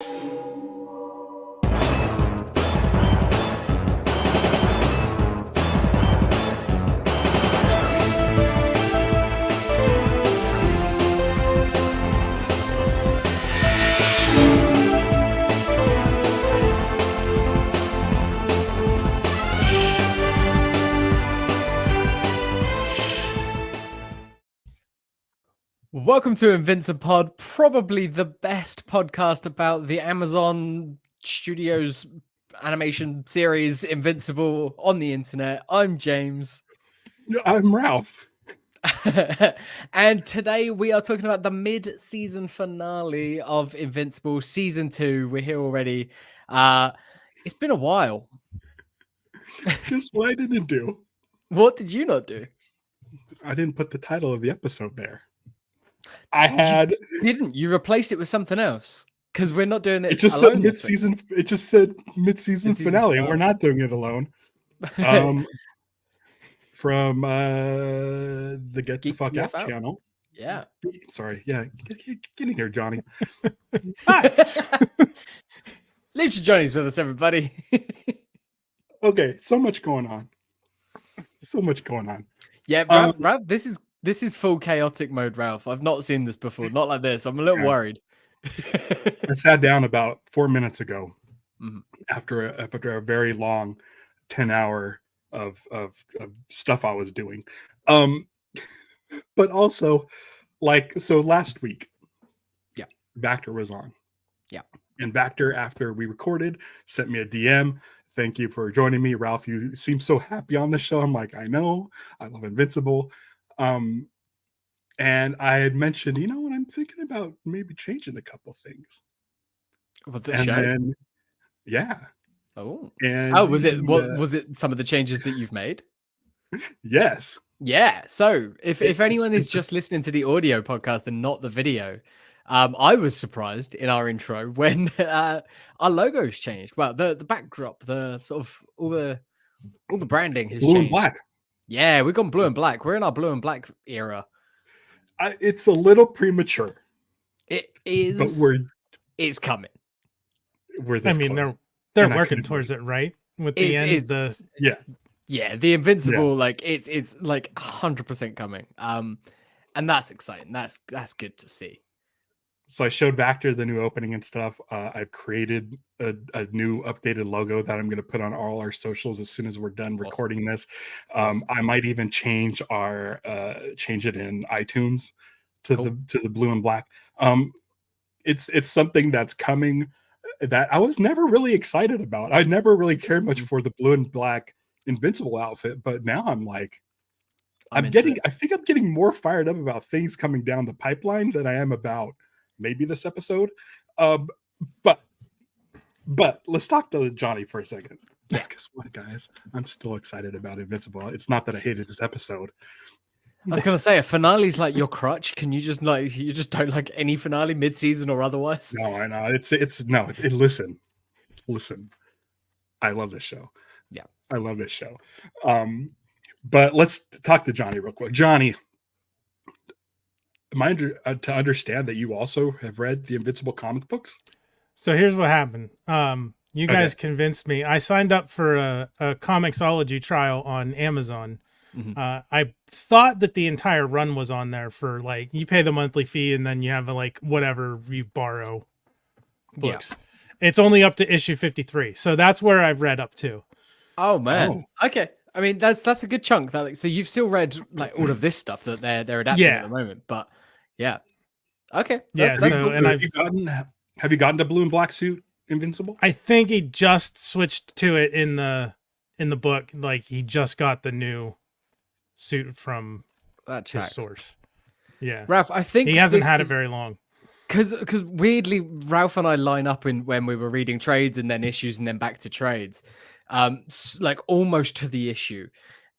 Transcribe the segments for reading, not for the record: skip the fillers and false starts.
Welcome to Invincipod, probably the best podcast about the Amazon Studios animation series Invincible on the internet. I'm James. I'm Ralph. And today we are talking about the mid-season finale of Invincible Season 2. We're here already. It's been a while. Guess what I didn't do? What did you not do? I didn't put the title of the episode there. You replaced it with something else because we're not doing it. It just said mid-season. It just said mid-season finale. We're not doing it alone. From the Get the Fuck Out channel. Yeah. Sorry. Yeah. Get in here, Johnny. Lucha Johnny's with us, everybody. Okay. So much going on. Yeah, Ralph, this is full chaotic mode, Ralph. I've not seen this before. Not like this. I'm a little worried. I sat down about 4 minutes ago after a very long 10-hour of stuff I was doing. But also, so last week, Vactor was on. Yeah. And Vactor, after we recorded, sent me a DM. Thank you for joining me, Ralph. You seem so happy on the show. I'm like, I know. I love Invincible. And I had mentioned, you know what, I'm thinking about maybe changing a couple things. With the show? Then, yeah. Oh. And was it some of the changes that you've made? Yes. Yeah. So if anyone is just listening to the audio podcast and not the video, I was surprised in our intro when our logos changed. Well, the backdrop, the sort of all the branding has changed. Blue and black. Yeah, we've gone blue and black. We're in our blue and black era. It's a little premature. It is, but it's coming. We're this close. They're working towards it, right? With the end, the Invincible, it's like 100% coming. And that's exciting. That's good to see. So I showed Vactor the new opening and stuff. I've created a new updated logo that I'm going to put on all our socials as soon as we're done recording this. I might even change it in iTunes to the blue and black. It's something that's coming that I was never really excited about. I never really cared much for the blue and black Invincible outfit, but now I'm like, I think I'm getting more fired up about things coming down the pipeline than I am about maybe this episode. But let's talk to Johnny for a second. Yeah. Guess what, guys? I'm still excited about Invincible. It's not that I hated this episode. I was gonna say a finale's like your crutch. Can you just you just don't like any finale mid-season or otherwise? No, I know. Listen. I love this show. Yeah. I love this show. But let's talk to Johnny real quick. Johnny, am I to understand that you also have read the Invincible comic books? So here's what happened. You guys convinced me. I signed up for a Comixology trial on Amazon. Mm-hmm. I thought that the entire run was on there for you pay the monthly fee and then you have whatever you borrow books. Yeah. It's only up to issue 53. So that's where I've read up to. Oh man. Oh. Okay. I mean, that's a good chunk. So you've still read all of this stuff that they're adapting at the moment, but yeah. Okay. Have you gotten to blue and black suit Invincible? I think he just switched to it in the book. He just got the new suit from his source. Yeah. Ralph, I think he hasn't had it very long. Because weirdly, Ralph and I line up when we were reading trades and then issues and then back to trades. Almost to the issue.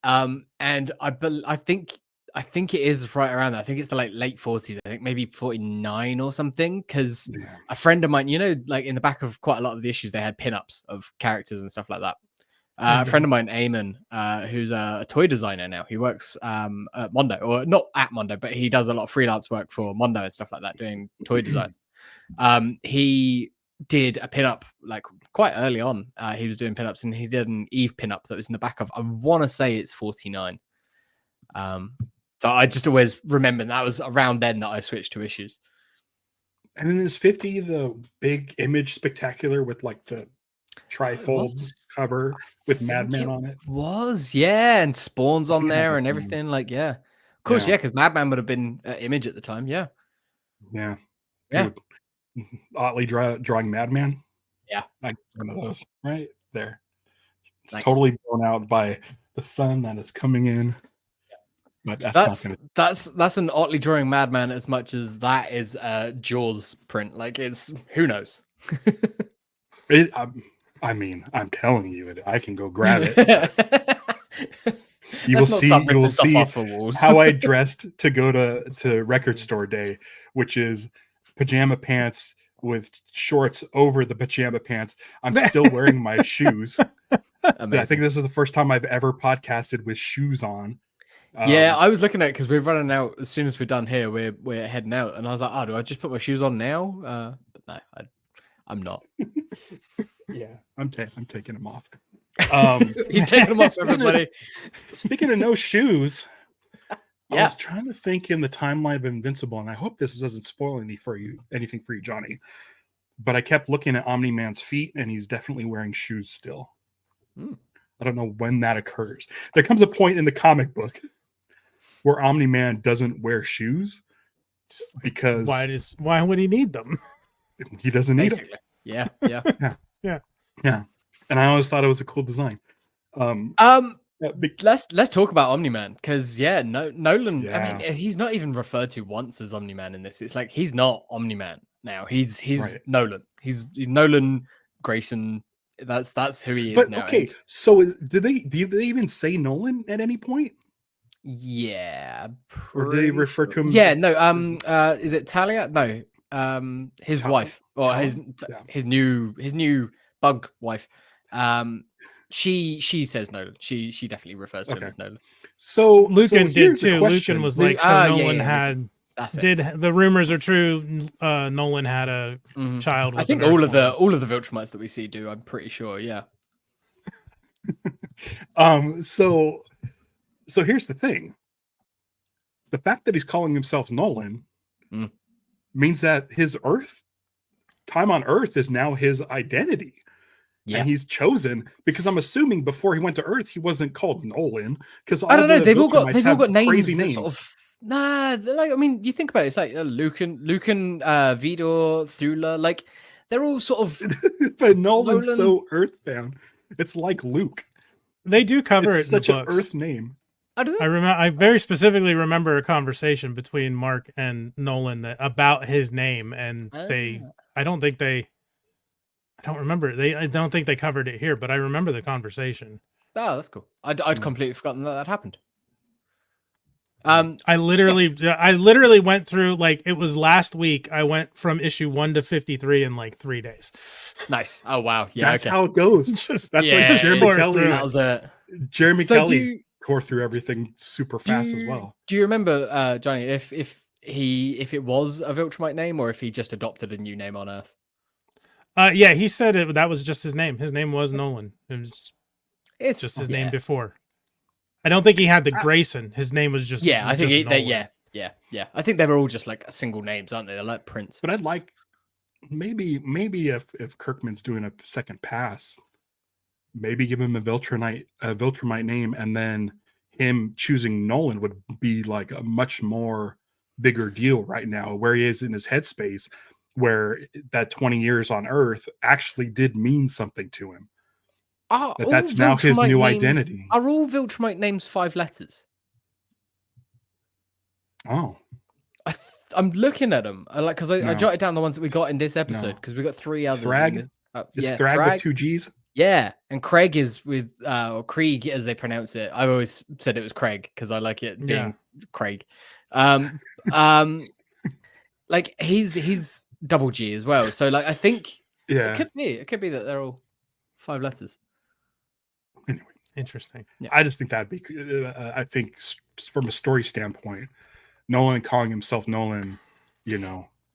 And I think it is right around that. I think it's the late 40s. I think maybe 49 or something. Because a friend of mine, in the back of quite a lot of the issues, they had pinups of characters and stuff like that. A friend of mine, Eamon, who's a toy designer now. He works at Mondo, or not at Mondo, but he does a lot of freelance work for Mondo and stuff like that, doing toy designs. He did a pinup like quite early on. He was doing pinups, and he did an Eve pinup that was in the back of, I want to say it's 49. So I just always remember that was around then that I switched to issues. And then is 50 the big image spectacular with like the trifold cover with Madman on it? Was, yeah, and Spawn's on there and everything. Like, yeah, of course, yeah, because Madman would have been Image at the time. Yeah, yeah, yeah. Dude, Otley drawing Madman. Yeah, like one of those right there. It's nice. Totally blown out by the sun that is coming in. But that's an Otley drawing Madman as much as that is Jaws print. Like, it's who knows. I mean, I'm telling you, I can go grab it. You will see how I dressed to go to record store day, which is pajama pants with shorts over the pajama pants. I'm still wearing my shoes. I think this is the first time I've ever podcasted with shoes on. Yeah, I was looking at it because we're running out as soon as we're done here. We're heading out, and I was like, "Oh, do I just put my shoes on now?" But no, I'm not. Yeah, I'm taking them off. He's taking them off, everybody. Speaking of no shoes, I was trying to think in the timeline of Invincible, and I hope this doesn't spoil anything for you, Johnny. But I kept looking at Omni-Man's feet, and he's definitely wearing shoes still. I don't know when that occurs. There comes a point in the comic book where Omni-Man doesn't wear shoes because why would he need them? He doesn't need them. Yeah. And I always thought it was a cool design. Let's talk about Omni-Man because Nolan. Yeah. I mean, he's not even referred to once as Omni-Man in this. It's like he's not Omni-Man now. He's right. Nolan. He's Nolan Grayson. That's who he is now. Okay, so did they even say Nolan at any point? Yeah. Or did they refer to him? Yeah, no. Is it Talia? No. His wife or his new bug wife. She says Nolan. She definitely refers to him as Nolan. So Lucan did too. Lucan was like, Nolan had. Did the rumors are true? Nolan had a child. With I think all of the Viltrumites that we see do. I'm pretty sure. Yeah. So here's the thing. The fact that he's calling himself Nolan means that his time on Earth is now his identity. Yeah. And he's chosen because I'm assuming before he went to Earth, he wasn't called Nolan because I don't know. They've all got names. Sort of, nah, like I mean, you think about it. It's like Lucan, Vidor, Thula. Like they're all sort of. But Nolan's so Earthbound. It's like Luke. They do cover it's it. Such in an Earth name. I very specifically remember a conversation between Mark and Nolan about his name, and I don't think they covered it here, but I remember the conversation. Oh, that's cool. I'd completely forgotten that happened. I literally went through, like, it was last week. I went from issue 1 to 53 in like 3 days. Nice. Oh wow. Yeah. That's how it goes. That's like Jeremy Kelly. Jeremy Kelly tore through everything super fast as well. Do you remember, Johnny, if it was a Viltrumite name or if he just adopted a new name on Earth? Yeah, he said that was just his name. His name was Nolan. It was just his name before. I don't think he had the Grayson. His name was just I think I think they were all just like single names, aren't they? They're like Prince. But I'd like maybe if Kirkman's doing a second pass, maybe give him a Viltrumite name, and then him choosing Nolan would be like a much more bigger deal right now, where he is in his headspace, where that 20 years on Earth actually did mean something to him. That's now his new identity. Are all Viltrumite names 5 letters? Oh, I'm looking at them. I jotted down the ones that we got in this episode because we got 3 others. Thrag? Thrag with 2 G's? Yeah, and Craig is with or Krieg as they pronounce it. I've always said it was Craig because I like it being Craig. Like he's double G as well. So like I think it could be that they're all 5 letters. Anyway, interesting. Yeah. I just think that'd be. I think from a story standpoint, Nolan calling himself Nolan,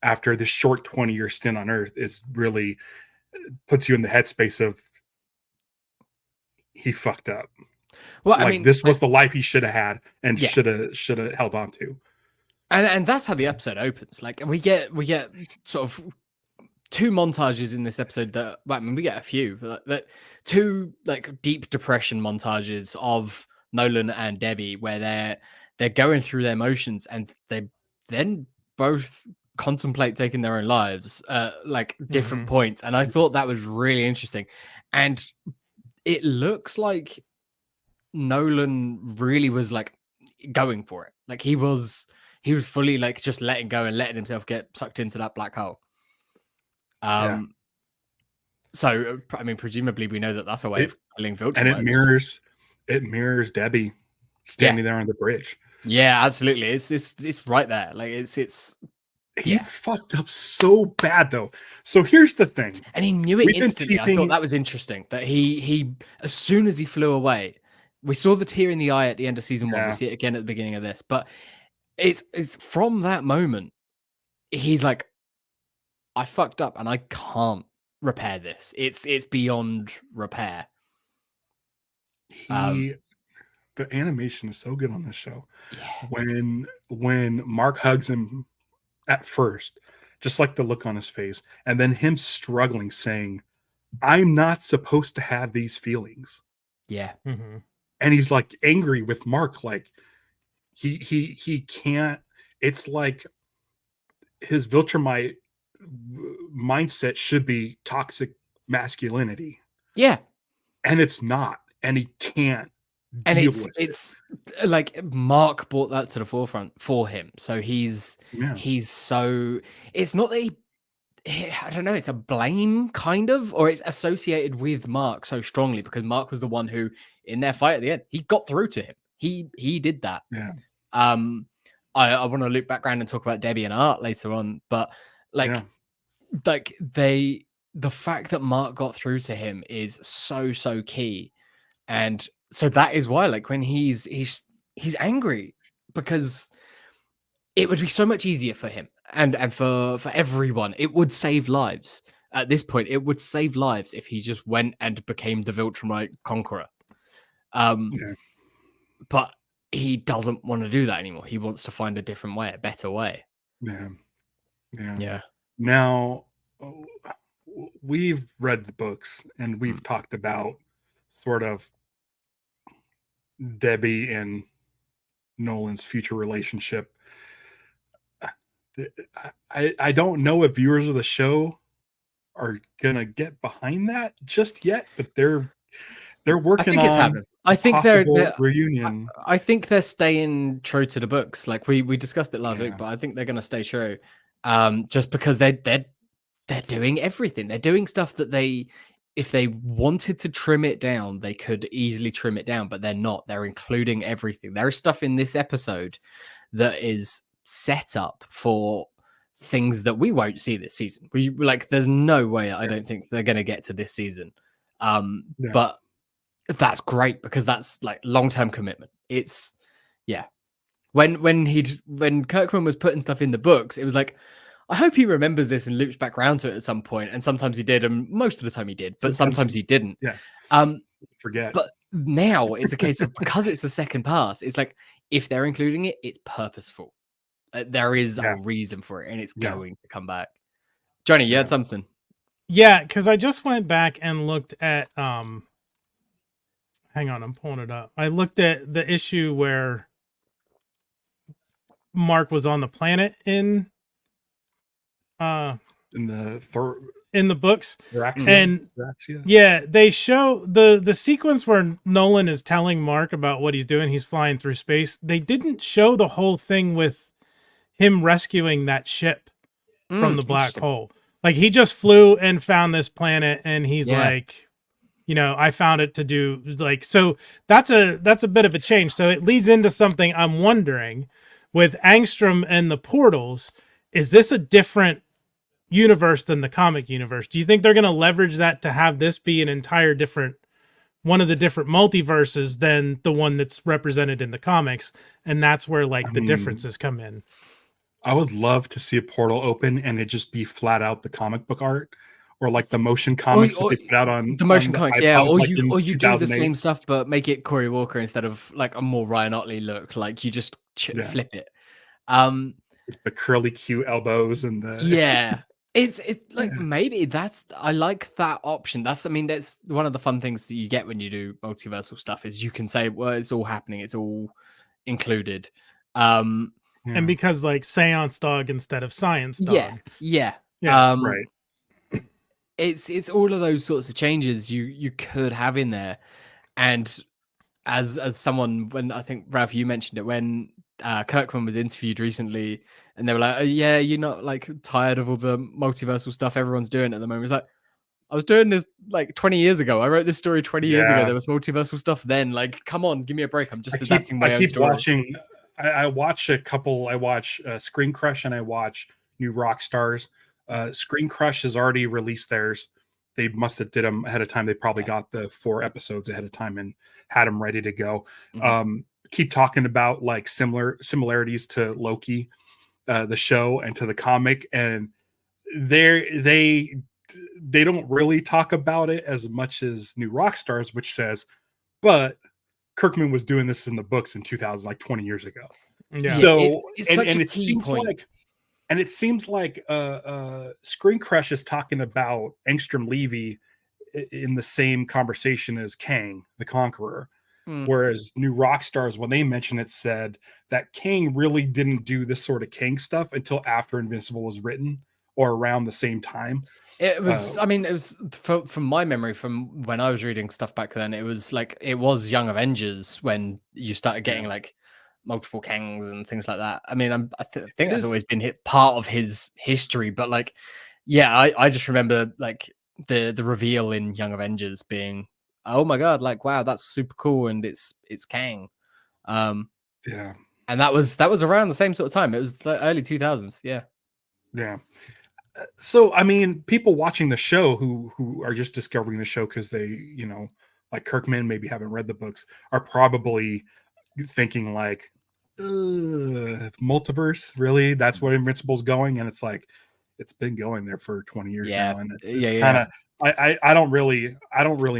after this short 20-year stint on Earth, is really puts you in the headspace of he fucked up. Well, like, I mean, this was the life he should have had and Yeah. should have held on to. And that's how the episode opens. Like we get sort of two montages in this episode that, well, I mean, we get a few, but two like deep depression montages of Nolan and Debbie where they're going through their emotions and they then both contemplate taking their own lives like different points. And I thought that was really interesting. And it looks like Nolan really was like going for it. Like he was fully like just letting go and letting himself get sucked into that black hole. So I mean, presumably we know that that's a way of killing Viltrumites. And it mirrors Debbie standing there on the bridge. Yeah, absolutely. It's right there. Like it's he fucked up so bad though. So here's the thing. And he knew it instantly. I thought that was interesting. That he as soon as he flew away, we saw the tear in the eye at the end of season 1. We see it again at the beginning of this. But it's from that moment, he's like, I fucked up and I can't repair this. It's beyond repair. The animation is so good on this show. When Mark hugs him at first, just like the look on his face, and then him struggling, saying, I'm not supposed to have these feelings. Yeah. Mm-hmm. And he's like angry with Mark, like he can't. It's like his Viltrumite mindset should be toxic masculinity. Yeah. And it's not. And he can't. And it's like Mark brought that to the forefront for him. So he's so, it's not that I don't know, it's a blame kind of, or it's associated with Mark so strongly because Mark was the one who in their fight at the end, he got through to him. He did that. Yeah. I want to loop back around and talk about Debbie and Art later on, but the fact that Mark got through to him is so key. And so that is why, like, when he's angry, because it would be so much easier for him and for everyone. It would save lives at this point. It would save lives if he just went and became the Viltrumite conqueror. But he doesn't want to do that anymore. He wants to find a different way, a better way. Yeah. Now, we've read the books and we've talked about sort of Debbie and Nolan's future relationship. I don't know if viewers of the show are gonna get behind that just yet, but they're working on I think they're reunion. I think they're staying true to the books. Like we discussed it last week, but I think they're gonna stay true. Just because they're doing everything. They're doing stuff that if they wanted to trim it down, they could easily trim it down, but they're not. They're including everything. There is stuff in this episode that is set up for things that we won't see this season. There's no way I don't think they're going to get to this season. But that's great because that's like long-term commitment. It's when Kirkman was putting stuff in the books, it was like, I hope he remembers this and loops back around to it at some point. And sometimes he did, and most of the time he did, but sometimes he didn't. Forget. But now it's a case of, because it's a second pass, it's like, if they're including it, it's purposeful. There is a reason for it, and it's going to come back. Johnny, you had something? Yeah, because I just went back and looked at hang on, I'm pulling it up. I looked at the issue where Mark was on the planet in the books, and they show the sequence where Nolan is telling Mark about what he's doing. He's flying through space. They didn't show the whole thing with him rescuing that ship from the black hole. Like, he just flew and found this planet, and he's like, I found it to do, like, so that's a bit of a change. So it leads into something I'm wondering with Angstrom and the portals. Is this a different universe than the comic universe? Do you think they're going to leverage that to have this be an entire different, one of the different multiverses than the one that's represented in the comics? And that's where the differences come in. I would love to see a portal open and it just be flat out the comic book art, or like the motion comics that they put out on the motion the comics, iPod, or you do the 2008. same stuff but make it Cory Walker instead of like a more Ryan Otley look. Like you just flip it. The curly cute elbows and the Yeah. It's like maybe I like that option. That's one of the fun things that you get when you do multiversal stuff is you can say, well, it's all happening, it's all included. And because like Seance Dog instead of Science Dog. Yeah. Right. It's all of those sorts of changes you could have in there. And as someone, when I think Ralph, you mentioned it, when Kirkman was interviewed recently and they were like, oh, yeah, you're not like tired of all the multiversal stuff everyone's doing at the moment. It's like, I was doing this like 20 years ago. I wrote this story 20 years ago. There was multiversal stuff then. Like, come on, give me a break. I'm just adapting my own story. Watching. I watch a couple. I watch Screen Crush and I watch New Rock Stars. Screen Crush has already released theirs. They must have did them ahead of time. They probably got the 4 episodes ahead of time and had them ready to go. Keep talking about like similarities to Loki, the show, and to the comic, and they don't really talk about it as much as New Rock Stars, which says, but Kirkman was doing this in the books in 2000, like 20 years ago. Yeah. So it seems like Screen Crush is talking about Angstrom Levy in the same conversation as Kang the Conqueror. Whereas New Rock Stars, when they mentioned it, said that Kang really didn't do this sort of Kang stuff until after Invincible was written or around the same time. It was, it was from my memory from when I was reading stuff back then, it was Young Avengers when you started getting like multiple Kangs and things like that. I think that's always been part of his history, but like, yeah, I just remember like the reveal in Young Avengers being, oh my god, like wow, that's super cool, and it's Kang. And that was around the same sort of time. It was the early 2000s. Yeah. So people watching the show who are just discovering the show because they, like Kirkman, maybe haven't read the books, are probably thinking like, multiverse, really? That's where Invincible's going? And it's like, it's been going there for 20 years now, and it's kind of. I don't really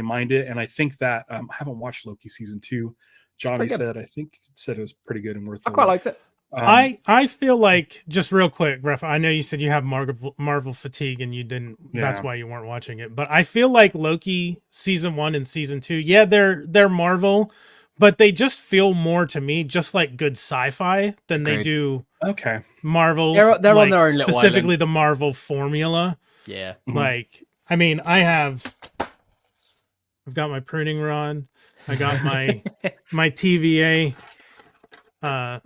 mind it, and I think that I haven't watched Loki season 2. Johnny said it was pretty good and worth. I quite liked it. I feel like, just real quick, Ref, I know you said you have Marvel fatigue and you didn't. Yeah. That's why you weren't watching it. But I feel like Loki season 1 and season 2, they're Marvel, but they just feel more to me just like good sci-fi than they do. Okay, Marvel. They're on their own little specifically island. The Marvel formula. Yeah, like. I've got my pruning rod. I got my TVA, my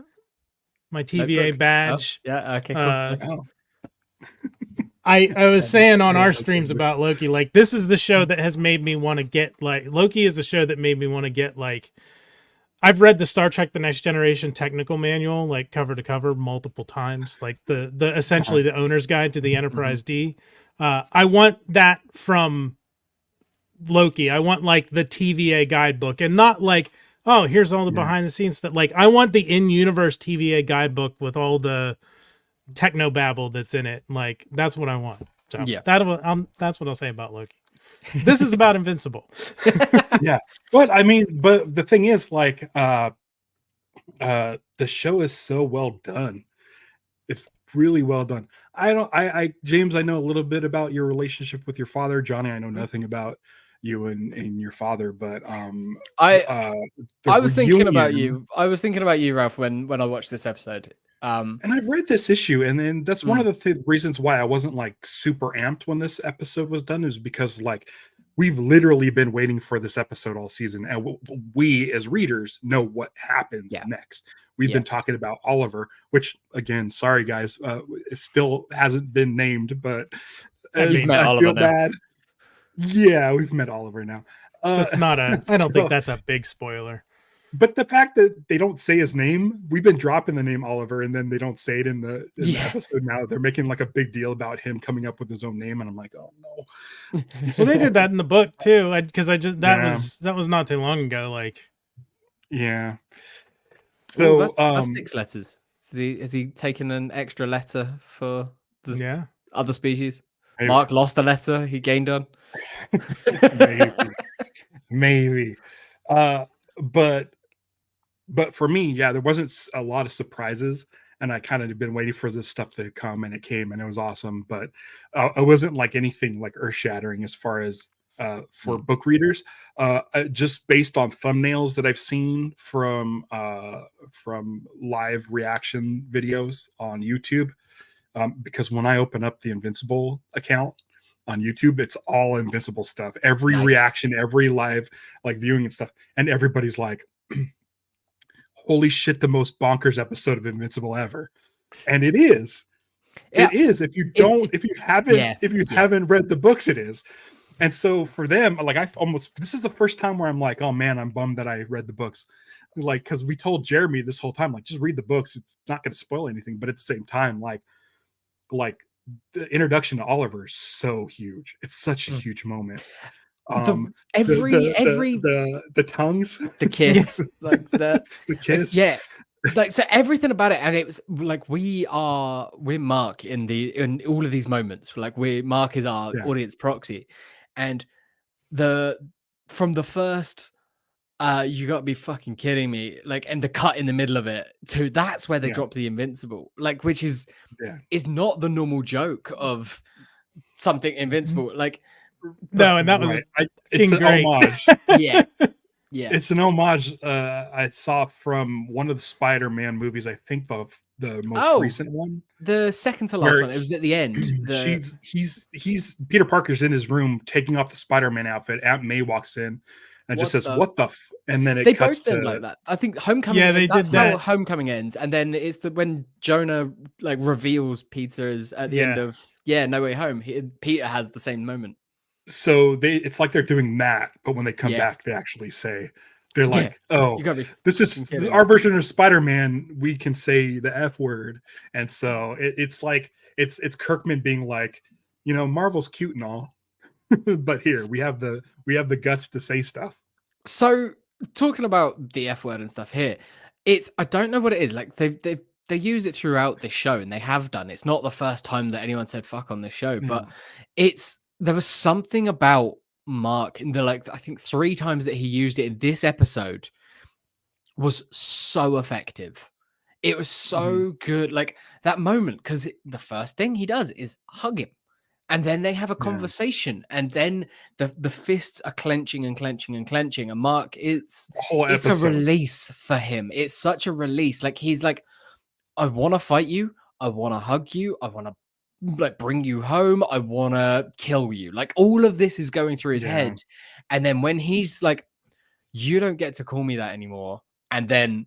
TVA badge. Oh, yeah, okay, cool. I was saying on our streams about Loki, like this is the show that has made me want to get like Loki is the show that made me want to get like. I've read the Star Trek: The Next Generation technical manual, like cover to cover, multiple times, like the essentially the owner's guide to the Enterprise D. I want that from Loki. I want like the TVA guidebook, and not like, oh, here's all the behind the scenes stuff. Like I want the in-universe TVA guidebook with all the techno babble that's in it. Like that's what I want. So that's what I'll say about Loki. This is about Invincible. Yeah, but but the thing is, like, the show is so well done. It's really well done. James, I know a little bit about your relationship with your father. Johnny, I know nothing about you and your father, but I was thinking about you. I was thinking about you, Ralph, when I watched this episode. And I've read this issue, and then that's one of the reasons why I wasn't like super amped when this episode was done, is because like we've literally been waiting for this episode all season, and we as readers know what happens next. We've been talking about Oliver, which again, sorry guys, it still hasn't been named, but I feel bad. Yeah, we've met Oliver now. That's not I don't think that's a big spoiler. But the fact that they don't say his name, we've been dropping the name Oliver, and then they don't say it in the episode now. They're making like a big deal about him coming up with his own name, and I'm like, oh no. Well, they did that in the book too, because that was not too long ago. Like, yeah. So that's 6 letters. Has he taken an extra letter for the other species? Mark lost the letter he gained on. maybe. But for me, yeah, there wasn't a lot of surprises, and I kind of had been waiting for this stuff to come, and it came, and it was awesome. But it wasn't like anything like earth shattering as far as for book readers. Just based on thumbnails that I've seen from live reaction videos on YouTube, because when I open up the Invincible account on YouTube, it's all Invincible stuff. Every reaction, every live like viewing and stuff, and everybody's like, holy shit, the most bonkers episode of Invincible ever. And it is. It is. If you haven't read the books, it is. And so for them, like this is the first time where I'm like, oh man, I'm bummed that I read the books. Like, because we told Jeremy this whole time, like, just read the books. It's not going to spoil anything. But at the same time, like the introduction to Oliver is so huge. It's such a huge moment. The tongues, the kiss, like the kiss, like so everything about it. And it was like we're Mark in all of these moments. Like Mark is our audience proxy, and from the first you gotta be fucking kidding me, like, and the cut in the middle of it to that's where they drop the Invincible, like, which is not the normal joke of something Invincible, like. No, and that was it's an great. homage. Yeah, it's an homage. I saw from one of the Spider-Man movies. I think the most recent one, the second to last one. It was at the end. He's Peter Parker's in his room taking off the Spider-Man outfit. Aunt May walks in and just says, "What the?" And then they cuts both end like that. I think Homecoming. Yeah, that's how Homecoming ends, and then it's when Jonah like reveals Peter is at the end of No Way Home. Peter has the same moment. So it's like they're doing that, but when they come back, they actually say, they're like, "Oh, this is our version of Spider-Man. We can say the F word," and so it's like it's Kirkman being like, Marvel's cute and all, but here we have the guts to say stuff. So talking about the F word and stuff here, I don't know what it is. Like they use it throughout this show, and they have done. It's not the first time that anyone said "fuck" on this show, but there was something about Mark in I think 3 times that he used it in this episode was so effective. It was so good. Like that moment, because the first thing he does is hug him. And then they have a conversation, and then the fists are clenching and clenching and clenching. And Mark, it's a release for him. It's such a release. Like he's like, I want to fight you. I want to hug you. I want to like bring you home. I want to kill you. Like all of this is going through his head. And then when he's like, you don't get to call me that anymore. And then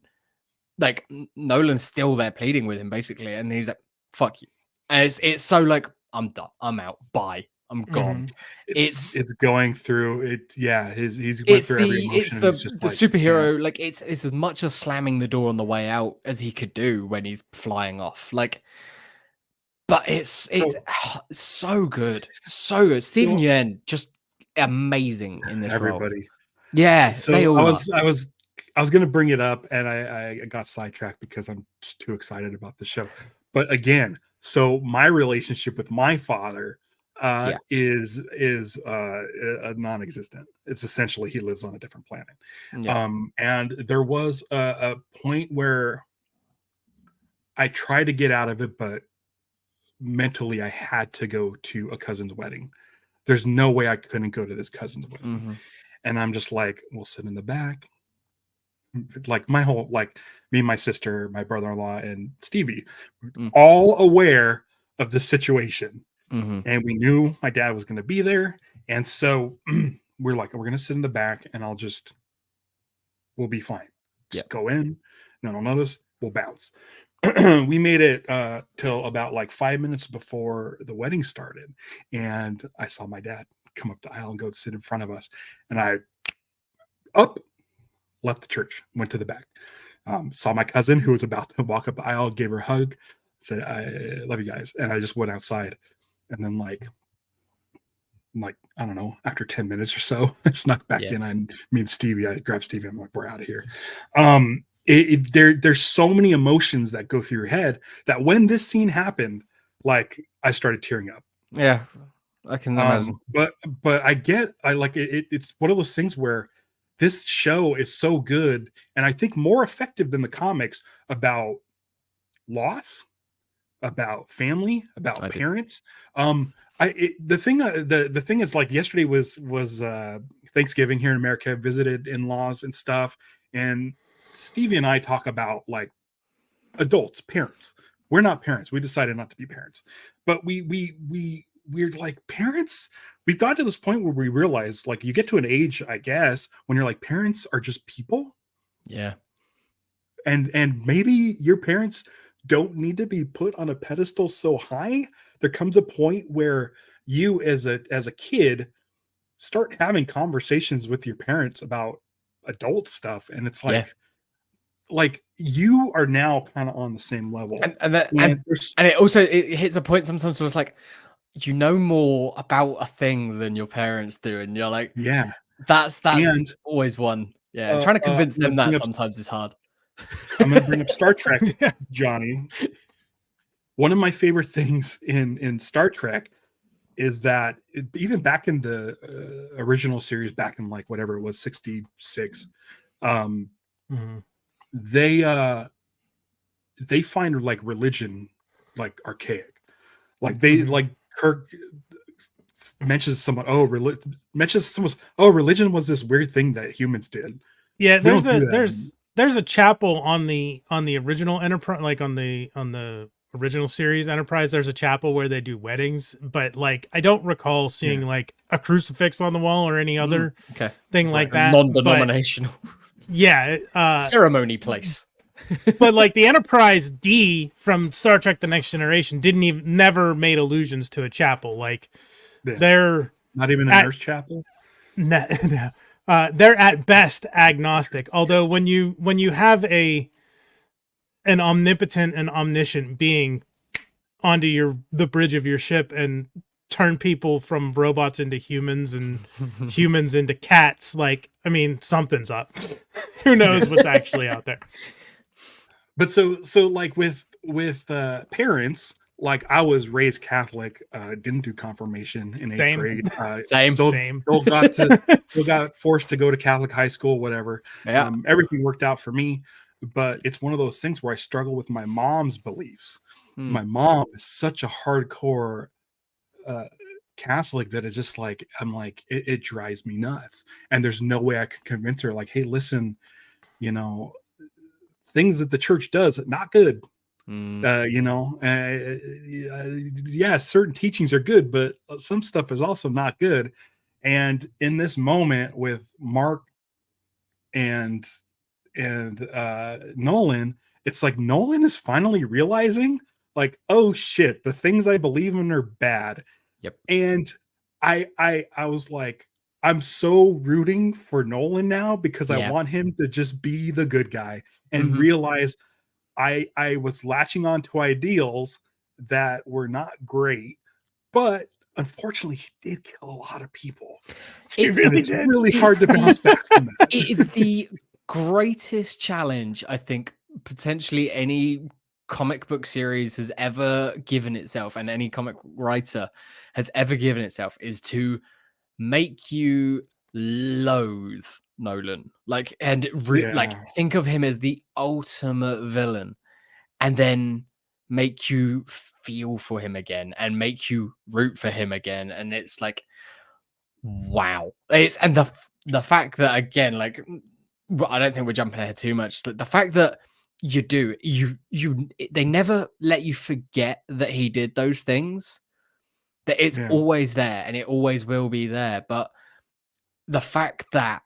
like Nolan's still there pleading with him basically. And he's like, fuck you. And it's so like, I'm done. I'm out. Bye. I'm gone. It's going through it. Yeah. He's went through every emotion. It's the superhero. Like it's as much as slamming the door on the way out as he could do when he's flying off. Like, but it's so good. So good. Stephen Yeun, just amazing in this role. Yeah. So I was going to bring it up, and I got sidetracked because I'm just too excited about the show. But again, so my relationship with my father is non-existent. It's essentially he lives on a different planet. And there was a point where I tried to get out of it, but mentally I had to go to a cousin's wedding. There's no way I couldn't go to this cousin's wedding. And I'm just like, we'll sit in the back. Like my whole, like me, my sister, my brother-in-law, and Stevie, all aware of the situation. And we knew my dad was going to be there. And so we're like, we're going to sit in the back, and we'll be fine. Just go in. No one will notice. We'll bounce. We made it till about like 5 minutes before the wedding started. And I saw my dad come up the aisle and go sit in front of us. And I left the church, went to the back, saw my cousin who was about to walk up the aisle, gave her a hug, said, I love you guys. And I just went outside. And then like, I don't know, after 10 minutes or so, I snuck back in. And me and Stevie, I grabbed Stevie. I'm like, we're out of here. There's so many emotions that go through your head that when this scene happened, like I started tearing up. Yeah. I can imagine. But I like it. It's one of those things where this show is so good, and I think more effective than the comics about loss, about family, about parents. The thing is, like, yesterday was Thanksgiving here in America. Visited in-laws and stuff, and Stevie and I talk about like adults, parents. We're not parents. We decided not to be parents, but we're like parents. We've got to this point where we realize, like, you get to an age, I guess, when you're like, parents are just people. Yeah. And maybe your parents don't need to be put on a pedestal so high. There comes a point where you as a kid start having conversations with your parents about adult stuff, and it's like you are now kind of on the same level. And it also it hits a point sometimes where it's like, you know more about a thing than your parents do, and you're like, that's always one. Yeah, trying to convince them that sometimes is hard. I'm going to bring up Star Trek, Johnny. One of my favorite things in Star Trek is that even back in the original series, back in like whatever it was, 66, they find like religion like archaic. Like they like Kirk mentions religion was this weird thing that humans did. Yeah, there's a chapel on the original Enterprise, like on the original series Enterprise. There's a chapel where they do weddings, but like I don't recall seeing like a crucifix on the wall or any other thing like that. Non-denominational. Ceremony place. But like the Enterprise D from Star Trek: The Next Generation never made allusions to a chapel. Like they're not even a nurse chapel. No. They're at best agnostic. Although when you have an omnipotent and omniscient being onto the bridge of your ship and turn people from robots into humans and humans into cats, like, I mean, something's up. Who knows what's actually out there? But so like with parents, like I was raised Catholic, didn't do confirmation in 8th grade. Same. Still got forced to go to Catholic high school, whatever. Yeah. Everything worked out for me, but it's one of those things where I struggle with my mom's beliefs. My mom is such a hardcore Catholic that it's just like, I'm like, it drives me nuts. And there's no way I can convince her, like, hey, listen, things that the church does, not good. Certain teachings are good, but some stuff is also not good. And in this moment with Mark and Nolan, it's like Nolan is finally realizing, like, oh shit, the things I believe in are bad. Yep. And I was like, I'm so rooting for Nolan now because I want him to just be the good guy and realize I was latching on to ideals that were not great, but unfortunately he did kill a lot of people. It's really hard to bounce back from that. It's the greatest challenge I think potentially any comic book series has ever given itself, and any comic writer has ever given itself, is to make you loathe Nolan, like, and like think of him as the ultimate villain, and then make you feel for him again and make you root for him again. And it's like, wow. And the fact that, again, like, I don't think we're jumping ahead too much. The fact that they never let you forget that he did those things, that it's always there and it always will be there. But the fact that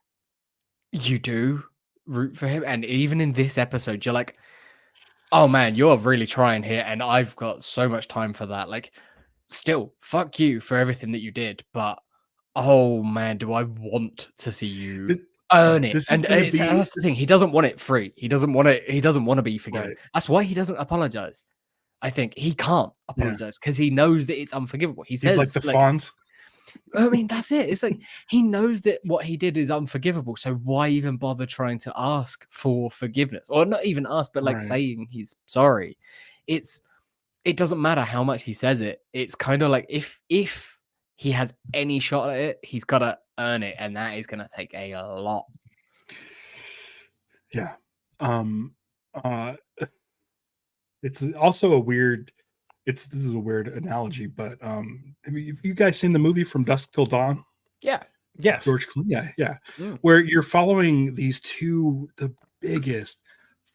you do root for him, and even in this episode, you're like, oh man, you're really trying here, and I've got so much time for that. Like, still, fuck you for everything that you did, but oh man, do I want to see you earn it. And that's the thing. He doesn't want it free. He doesn't want to be forgiven. Right. That's why he doesn't apologize. I think he can't apologize because he knows that it's unforgivable. He's like the Fonz. I mean, that's it. It's like he knows that what he did is unforgivable. So why even bother trying to ask for forgiveness, or not even ask, but like saying he's sorry? It doesn't matter how much he says it. It's kind of like if he has any shot at it, he's got to earn it, and that is going to take a lot. Yeah. It's also a weird. This is a weird analogy, but have you guys seen the movie From Dusk Till Dawn? Yeah. Yes. George Clooney. Yeah. Where you're following these two, the biggest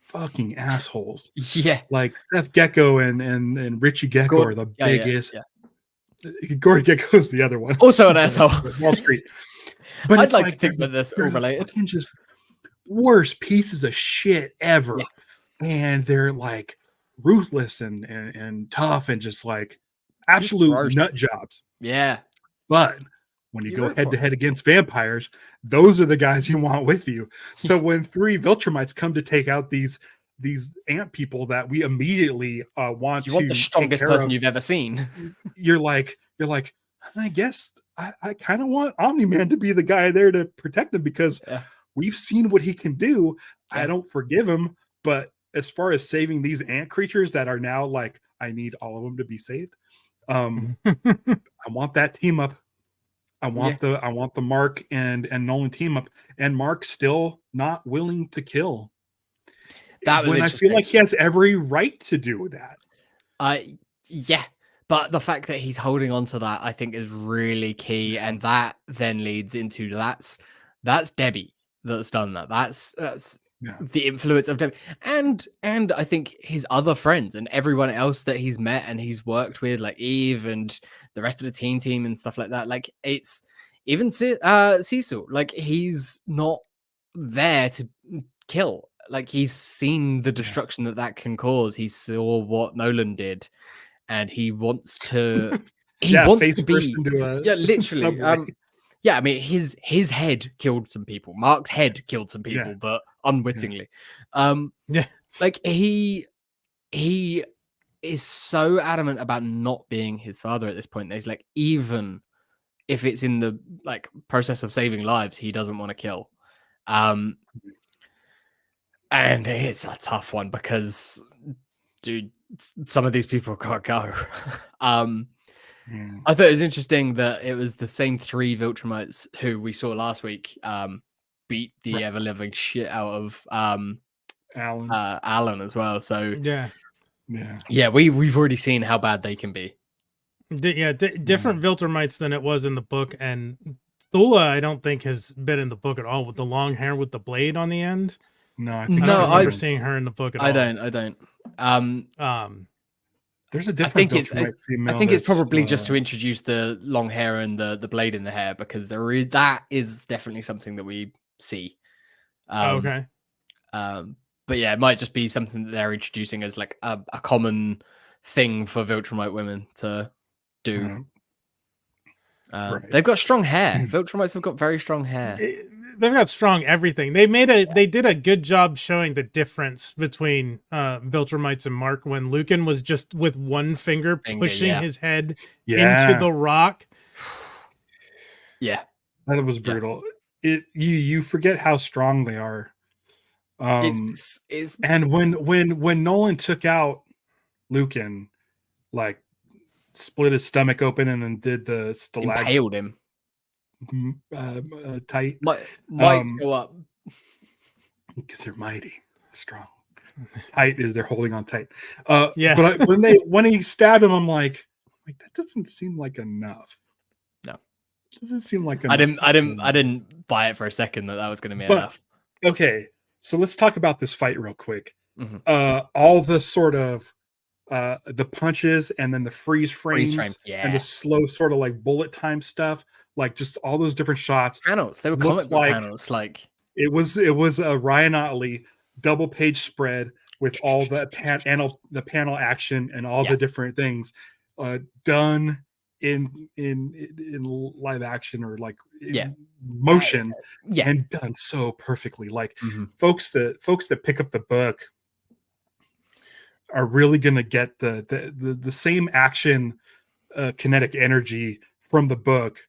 fucking assholes. Yeah. Like Seth Gecko and Richie Gecko are the biggest. Yeah. Gordon Gecko's the other one. Also an asshole. Wall Street. But I'd it's like to think that that's all related. Fucking just worst pieces of shit ever. Yeah. And they're like ruthless and tough and just like absolute nut jobs. Yeah. But when you go head to head against vampires, those are the guys you want with you. So when 3 Viltrumites come to take out these ant people that we immediately want the strongest person you've ever seen. You're like, I guess I kind of want Omni-Man to be the guy there to protect him because we've seen what he can do. Yeah. I don't forgive him, but as far as saving these ant creatures that are now like, I need all of them to be saved. I want that team up. I want the Mark and Nolan team up, and Mark still not willing to kill. That was when I feel like he has every right to do that. Yeah, but the fact that he's holding on to that, I think, is really key, and that then leads into that's Debbie that's done that. That's the influence of Debbie, and I think his other friends and everyone else that he's met and he's worked with, like Eve and the rest of the team and stuff like that. Like it's even Cecil. Like he's not there to kill. Like he's seen the destruction that can cause. He saw what Nolan did, and he wants to. He wants to be. Literally. Yeah, I mean, his head killed some people. Mark's head killed some people, but unwittingly. Like he is so adamant about not being his father at this point. That he's like, even if it's in the like process of saving lives, he doesn't want to kill. And it's a tough one because, dude, some of these people can't go. I thought it was interesting that it was the same 3 Viltrumites who we saw last week beat the ever-living shit out of Alan as well. So we've already seen how bad they can be. Different Viltrumites than it was in the book, and Thula I don't think has been in the book at all with the long hair with the blade on the end. No, I don't remember seeing her in the book at all. I don't. There's a different I think it's probably just to introduce the long hair and the blade in the hair, because that is definitely something that we see. Okay. But yeah, it might just be something that they're introducing as like a common thing for Viltrumite women to do. They've got strong hair. Viltrumites have got very strong hair. They've got strong everything. They did a good job showing the difference between Viltrumites and Mark when Lucan was just with one finger pushing his head into the rock. Yeah. That was brutal. You forget how strong they are. And when Nolan took out Lucan, like split his stomach open and then did the impaled him. Tight might go up because they're mighty strong. Tight is they're holding on tight. But when he stabbed him, I'm like that doesn't seem like enough. No, it doesn't seem like enough. I didn't buy it for a second that was going to be enough. Okay, so let's talk about this fight real quick. Mm-hmm. All the sort of the punches and then the freeze frames and the slow sort of like bullet time stuff, like just all those different shots. Panels, they were comic book panels. Like it was a Ryan Otley double page spread with all the panel action and all the different things done in live action or like motion and done so perfectly. Like folks that pick up the book are really going to get the same action kinetic energy from the book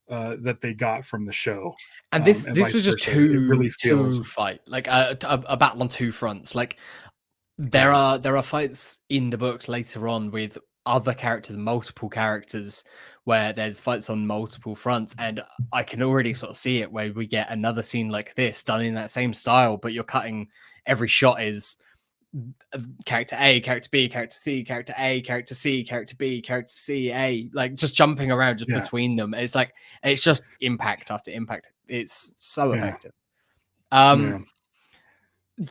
that they got from the show. And this was just two fight, like a battle on two fronts. Like there are fights in the books later on with other characters, multiple characters, where there's fights on multiple fronts, and I can already sort of see it where we get another scene like this done in that same style, but you're cutting every shot is character A, character B, character C, character A, character C, character B, character C, A, like just jumping around just between them. It's like, and it's just impact after impact. It's so effective.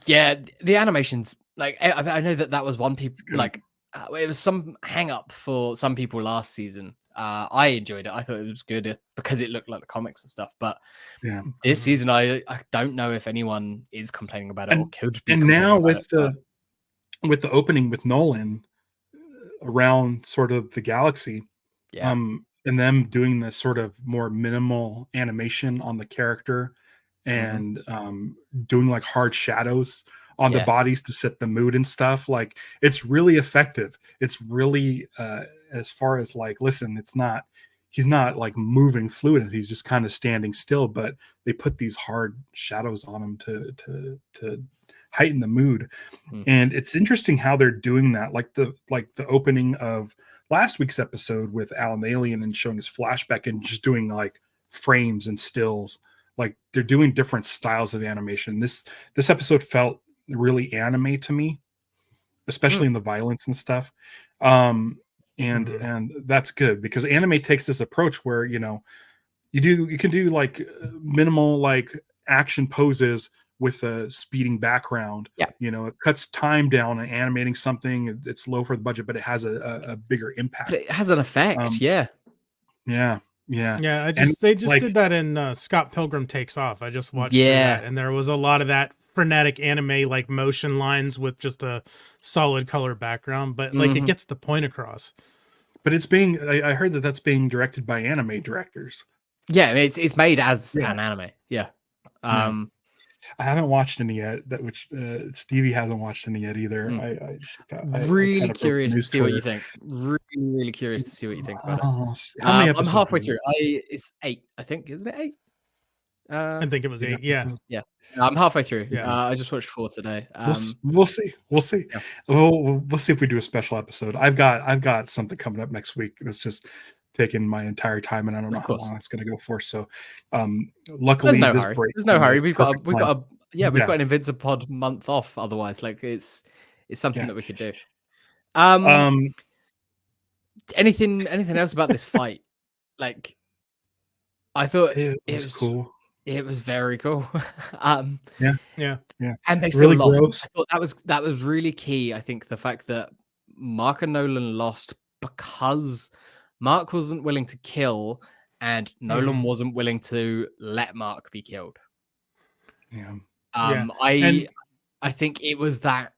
Yeah, the animations, like I know that was one people like it was some hang up for some people last season. I enjoyed it. I thought it was good because it looked like the comics and stuff. But this season, I don't know if anyone is complaining about it or could be. And now with the opening with Nolan around sort of the galaxy, and them doing this sort of more minimal animation on the character and doing like hard shadows on the bodies to set the mood and stuff, like it's really effective. It's really as far as like, listen, he's not like moving fluid, he's just kind of standing still, but they put these hard shadows on him to heighten the mood. And it's interesting how they're doing that, like the opening of last week's episode with Alan the Alien and showing his flashback and just doing like frames and stills. Like they're doing different styles of animation. This episode felt really anime to me, especially in the violence and stuff. And that's good because anime takes this approach where, you know, you can do like minimal like action poses with a speeding background. You know, it cuts time down and animating something. It's low for the budget, but it has a bigger impact. But it has an effect. Yeah. They just did that in Scott Pilgrim Takes Off. I just watched that, and there was a lot of that frenetic anime like motion lines with just a solid color background, but like it gets the point across. But it's I heard that's being directed by anime directors. Yeah, it's made as an anime. I haven't watched any yet. Which Stevie hasn't watched any yet either. I'm really curious to see what you think. Really curious to see what you think about it. I'm halfway through. It's 8, I think. Isn't it 8? I think it was 8. Yeah. I'm halfway through. I just watched 4 today. We'll see. We'll see if we do a special episode. I've got something coming up next week that's just taking my entire time, and I don't know how long it's going to go for. So, luckily, there's no hurry. We've got an Invincipod month off. Otherwise, like it's something that we could do. Anything else about this fight? Like, I thought it was cool. It was very cool. And they still really lost. I thought that was really key. I think the fact that Mark and Nolan lost because Mark wasn't willing to kill, and Nolan wasn't willing to let Mark be killed. I think it was that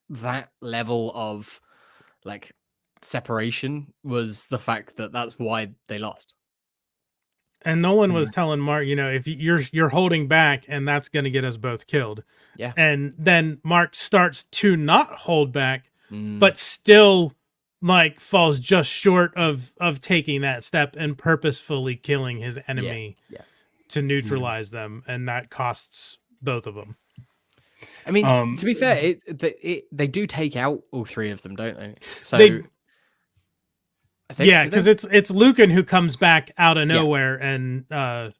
level of like separation was the fact that that's why they lost. And Nolan was telling Mark, you know, if you're holding back, and that's going to get us both killed. Yeah. And then Mark starts to not hold back, but still like falls just short of taking that step and purposefully killing his enemy to neutralize them, and that costs both of them. I mean, to be fair, they do take out all 3 of them, don't they? So because it's Lucan who comes back out of nowhere and I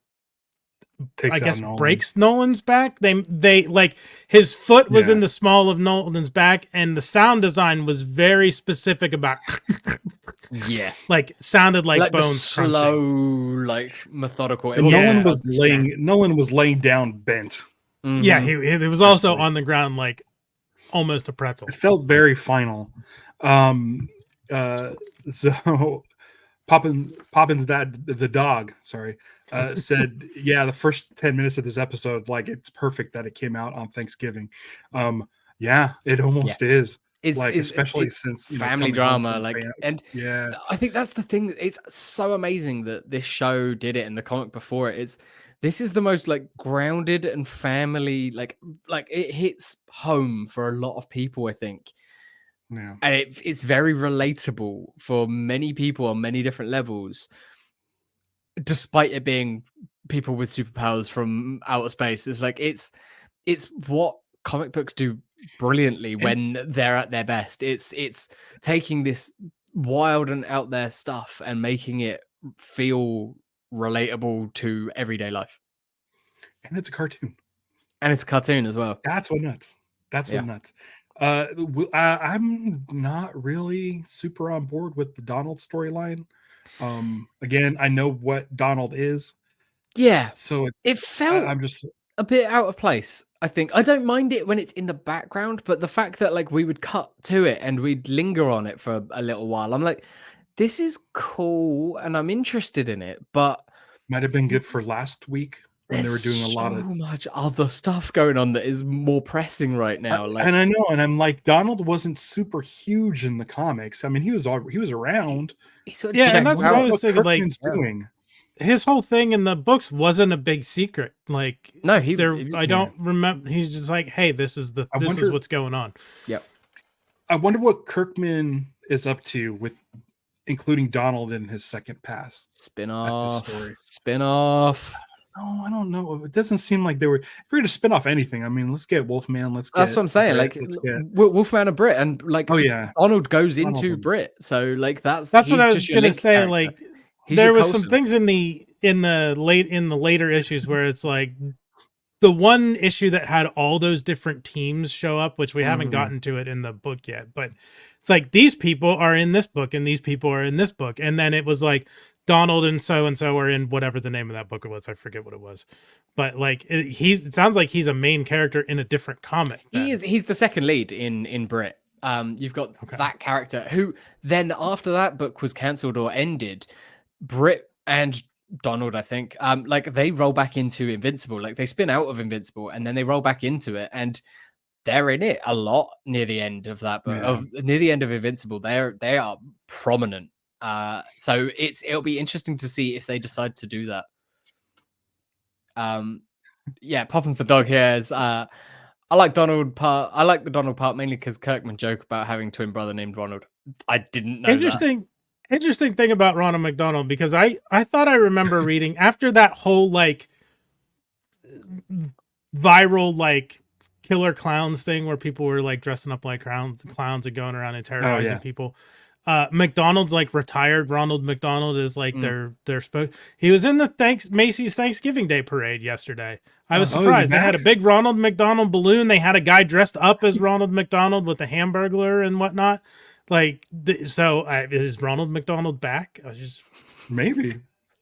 guess breaks Nolan's back. They like his foot was in the small of Nolan's back, and the sound design was very specific about like sounded like bones slow crunching. Like methodical. Nolan was laying down bent. Yeah, he was also on the ground like almost a pretzel. It felt very final. So Poppins the dog, sorry, said, the first 10 minutes of this episode, like it's perfect that it came out on Thanksgiving. It almost is. It's like, especially since family drama, like, and I think that's the thing. It's so amazing that this show did it, and the comic before it. This is the most like grounded and family, like it hits home for a lot of people, I think. Yeah. And it's very relatable for many people on many different levels, despite it being people with superpowers from outer space. It's like it's what comic books do brilliantly when they're at their best. It's taking this wild and out there stuff and making it feel relatable to everyday life. And it's a cartoon. And it's a cartoon as well. That's what nuts. That's what nuts. I'm not really super on board with the Donald storyline. Again, I know what Donald is. Yeah. So it felt I'm just a bit out of place. I think I don't mind it when it's in the background, but the fact that like we would cut to it and we'd linger on it for a little while, I'm like, this is cool and I'm interested in it, but might have been good for last week when they were doing a lot of so much other stuff going on that is more pressing right now. And I know, and I'm like, Donald wasn't super huge in the comics. I mean, he was around. And that's what I was thinking. Like, doing. His whole thing in the books wasn't a big secret. Like, no, I don't remember. He's just like, hey, this is what's going on. Yep. I wonder what Kirkman is up to with including Donald in his second pass. Spin-off. No, I don't know. It doesn't seem like they were. If we're going to spin off anything, I mean, let's get Wolfman. That's what I'm saying. Brit, like Wolfman and Brit, and like, Donald goes into Brit. So like that's what I was going to say. Character. Like, there was some things in the later issues where it's like the one issue that had all those different teams show up, which we haven't gotten to it in the book yet. But it's like these people are in this book and these people are in this book, and then it was like Donald and so are in whatever the name of that book was. I forget what it was, but like it sounds like he's a main character in a different comic. Then. He's the second lead in Brit. You've got that character who then after that book was cancelled or ended, Brit and Donald, I think, like they roll back into Invincible. Like they spin out of Invincible and then they roll back into it, and they're in it a lot near the end of that book. Near the end of Invincible, they are prominent. So it'll be interesting to see if they decide to do that. Poppins the dog here is I like Donald part. I like the Donald part mainly because Kirkman joke about having twin brother named Ronald. I didn't know Interesting thing about Ronald McDonald, because I thought I remember reading after that whole like viral like killer clowns thing where people were like dressing up like clowns and going around and terrorizing people. McDonald's like retired. Ronald McDonald is like their he was in the Macy's Thanksgiving Day parade yesterday. I was surprised. They had a big Ronald McDonald balloon. They had a guy dressed up as Ronald McDonald with a Hamburglar and whatnot. Like, so is Ronald McDonald back? I was just maybe.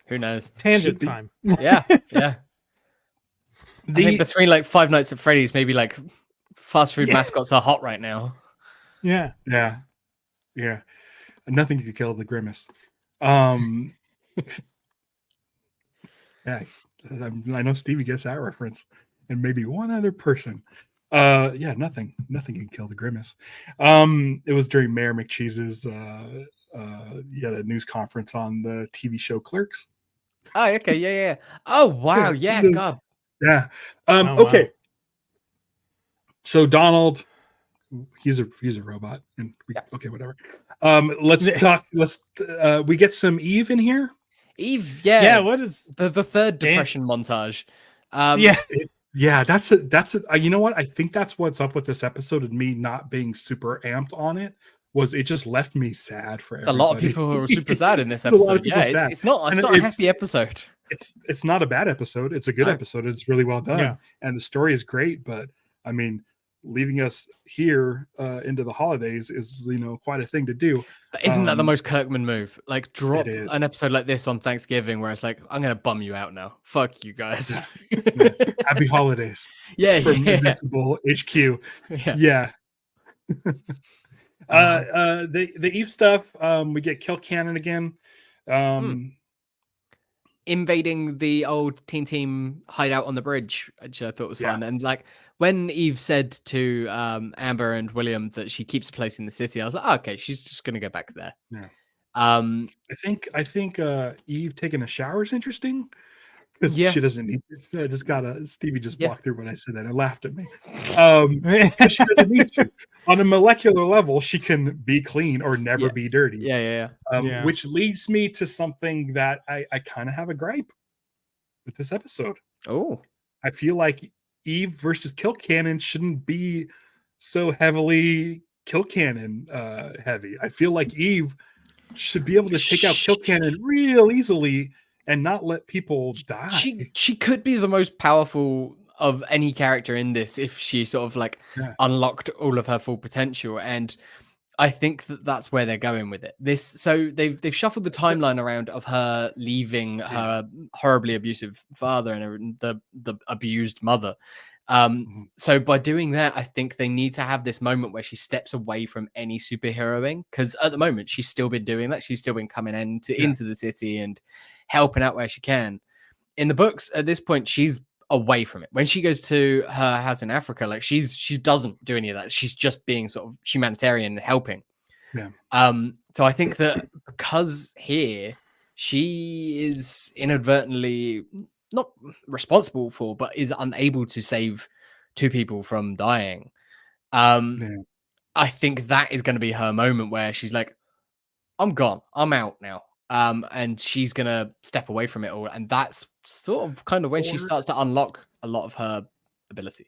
Who knows? Tangent time. Yeah. I think between like Five Nights at Freddy's, maybe like fast food mascots are hot right now. Yeah. Nothing to kill the grimace. I know Stevie gets that reference, and maybe one other person. Nothing can kill the grimace. It was during Mayor McCheese's he had a news conference on the TV show Clerks. Oh, okay, yeah. Oh, wow, God. Yeah. Okay. Wow. So Donald, he's a robot, and okay, whatever. Let's talk. We get some Eve in here. Eve, what is the third depression montage? That's you know what? I think that's what's up with this episode and me not being super amped on it. Was it just left me sad for everybody. A lot of people who are super sad in this episode. It's not a happy episode. It's not a bad episode. It's a good episode. It's really well done, and the story is great. But I mean, leaving us here into the holidays is quite a thing to do. But isn't that the most Kirkman move? Like drop an episode like this on Thanksgiving where it's like, I'm gonna bum you out now. Fuck you guys. Happy holidays. From Invincible HQ. The Eve stuff. We get Kill Cannon again. Invading the old team hideout on the bridge, which I thought was fun. And like when Eve said to Amber and William that she keeps a place in the city, I was like, okay, she's just gonna go back there. I think Eve taking a shower is interesting because she doesn't need to. I just Stevie just walked through when I said that and laughed at me. She doesn't need to. On a molecular level, she can be clean or never be dirty. Which leads me to something that I kind of have a gripe with this episode. Oh, I feel like Eve versus Kill Cannon shouldn't be so heavily Kill Cannon heavy. I feel like Eve should be able to take out Kill Cannon real easily and not let people die. She could be the most powerful of any character in this if she sort of like unlocked all of her full potential, and I think that's where they're going with it. So they've shuffled the timeline around of her leaving her horribly abusive father and the abused mother. So by doing that, I think they need to have this moment where she steps away from any superheroing, because at the moment she's still been doing that. She's still been coming into the city and helping out where she can. In the books, at this point, she's away from it. When she goes to her house in Africa, like she doesn't do any of that. She's just being sort of humanitarian and helping. So I think that because here she is inadvertently not responsible for, but is unable to save 2 people from dying. I think that is going to be her moment where she's like, I'm gone, I'm out now. And she's gonna step away from it all, and that's sort of kind of when she starts to unlock a lot of her ability.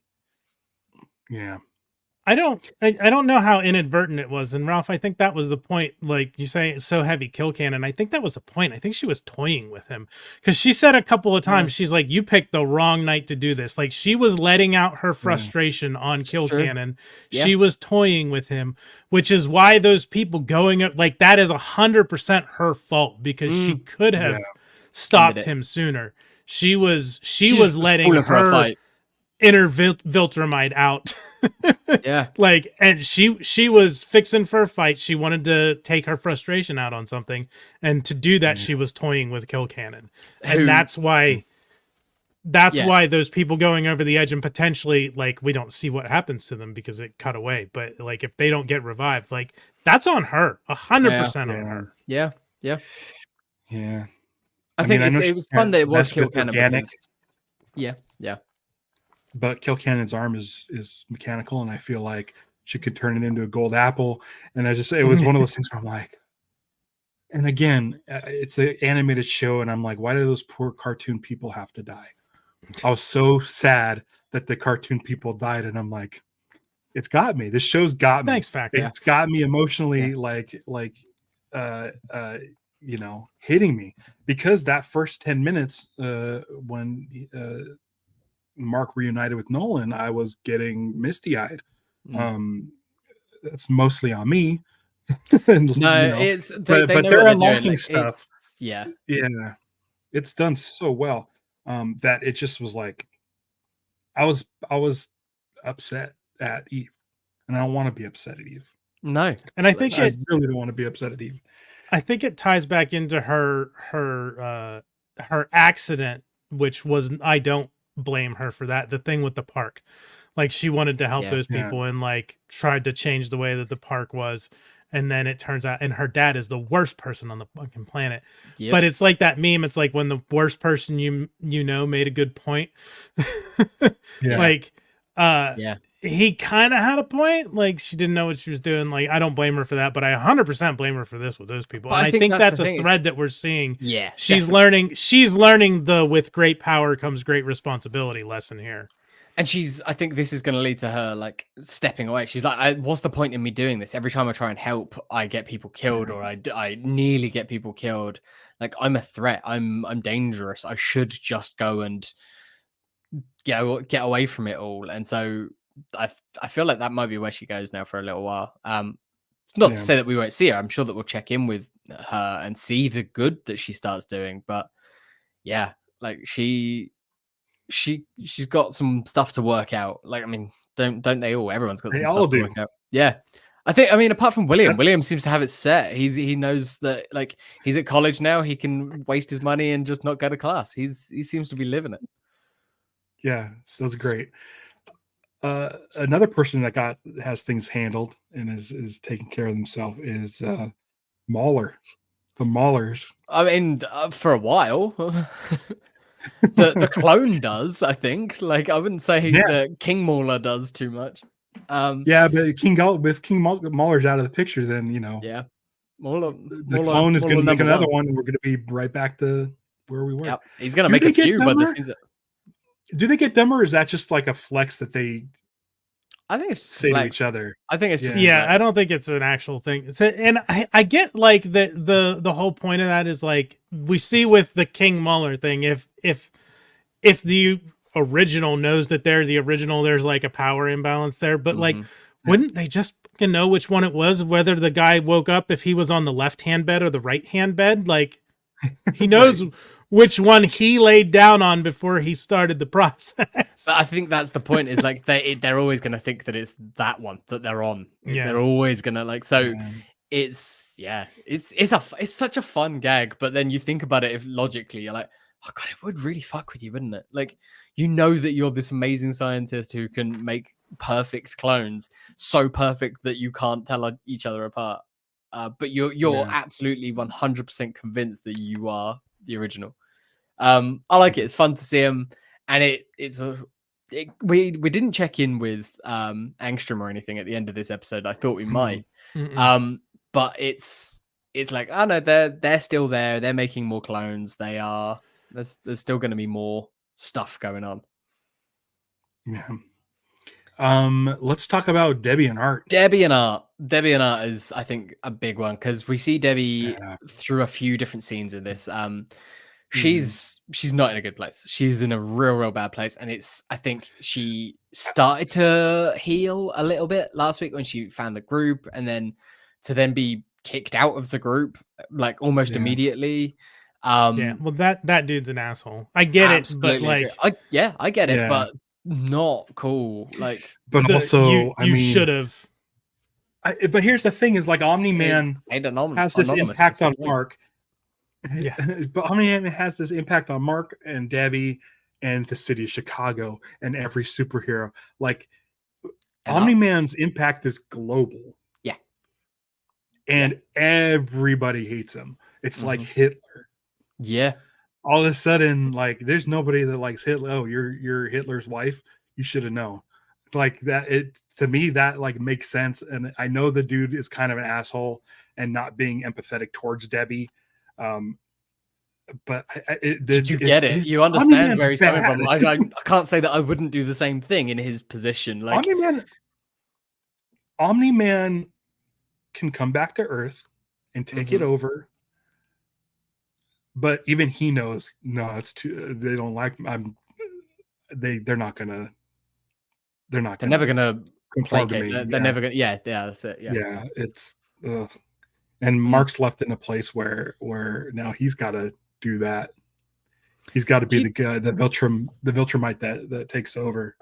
I don't know how inadvertent it was, and Ralph, I think that was the point. Like you say, it's so heavy Kill Cannon. I think that was the point. I think she was toying with him, because she said a couple of times, she's like, "You picked the wrong night to do this." Like she was letting out her frustration on Kill Cannon. She was toying with him, which is why those people going up, like that is 100% her fault, because she could have stopped him sooner. She was letting her inner Viltrumite out. Like, and she was fixing for a fight. She wanted to take her frustration out on something, and to do that she was toying with Kill Cannon. And that's why those people going over the edge, and potentially, like, we don't see what happens to them because it cut away, but like if they don't get revived, like that's on her, 100% on her. I think it was fun that it was Kill Cannon because, but Kill Cannon's arm is mechanical, and I feel like she could turn it into a gold apple. And it was one of those things where I'm like, and again, it's an animated show, and I'm like, why do those poor cartoon people have to die? I was so sad that the cartoon people died, and I'm like, it's got me. This show's got me. Thanks, Factor. It's got me emotionally, hitting me, because that first 10 minutes when Mark reunited with Nolan, I was getting misty-eyed. That's mostly on me. And, it's but they're unlocking stuff. It's done so well that it just was like I was upset at Eve, and I don't want to be upset at Eve. No, and I think I really don't want to be upset at Eve. I think it ties back into her accident, which was, I don't blame her for that. The thing with the park, like she wanted to help those people and like tried to change the way that the park was, and then it turns out, and her dad is the worst person on the fucking planet. But it's like that meme, it's like when the worst person you know made a good point. He kind of had a point. Like she didn't know what she was doing. Like I don't blame her for that, but I 100% blame her for this with those people. And I think that's a thread that we're seeing. She's learning the with great power comes great responsibility lesson here. And I think this is going to lead to her like stepping away. She's like, what's the point in me doing this? Every time I try and help, I get people killed, or I nearly get people killed. Like I'm a threat. I'm dangerous. I should just go and get away from it all. And so I feel like that might be where she goes now for a little while. It's not to say that we won't see her. I'm sure that we'll check in with her and see the good that she starts doing. But like she's got some stuff to work out. Like, I mean, don't they all? Everyone's got some stuff to work out. Yeah. I mean, apart from William seems to have it set. He knows that like he's at college now. He can waste his money and just not go to class. He seems to be living it. Yeah, that's great. Another person that has things handled and is taking care of themselves is Mauler. The Maulers. I mean, for a while, the clone does. I think. Like, I wouldn't say that King Mauler does too much. But King Mauler's out of the picture, then the clone is going to make another one, and we're going to be right back to where we were. Yep. He's going to make a few, but this is. Do they get dumber, or is that just like a flex that they? I think it's say to each other. I think it's just I don't think it's an actual thing. And I get like the whole point of that is like we see with the King Muller thing. If the original knows that they're the original, there's like a power imbalance there. But like, wouldn't they just know which one it was? Whether the guy woke up if he was on the left hand bed or the right hand bed? Like, he knows which one he laid down on before he started the process. But I think that's the point. Is like they're always going to think that it's that one that they're on. Yeah. They're always going to like. So it's such a fun gag. But then you think about it, if logically, you're like, oh god, it would really fuck with you, wouldn't it? Like, you know that you're this amazing scientist who can make perfect clones, so perfect that you can't tell each other apart. But you're absolutely 100% convinced that you are the original. I like it. It's fun to see him, and we didn't check in with Angstrom or anything at the end of this episode. I thought we might, but it's like, oh no, they're still there. They're making more clones. There's still going to be more stuff going on. Yeah. Let's talk about Debbie and Art. Debbie and Art is, I think, a big one because we see Debbie through a few different scenes in this. She's not in a good place. She's in a real bad place, and I think she started to heal a little bit last week when she found the group, and then to be kicked out of the group like almost immediately. Well, that dude's an asshole. I get it, but like, I get it, but not cool. Like, but also, you should have. But here's the thing: is like Omni-Man has this impact on Mark. Yeah, but Omni-Man has this impact on Mark and Debbie and the city of Chicago and every superhero. Like, Omni-Man's impact is global. Yeah, and everybody hates him. It's like Hitler. Yeah. All of a sudden, like, there's nobody that likes Hitler. Oh, you're Hitler's wife. You should have known. Like that. To me, that like makes sense. And I know the dude is kind of an asshole and not being empathetic towards Debbie. But did you get it? You understand where he's coming from. I can't say that I wouldn't do the same thing in his position. Like, Omni-Man can come back to Earth and take it over. But even he knows, no, it's too. They don't like. They're not gonna. They're never gonna conform to me. They're never gonna. Yeah, that's it. Yeah, it's. And Mark's left in a place where now he's got to do that. He's got to be the guy, the Viltrumite that takes over.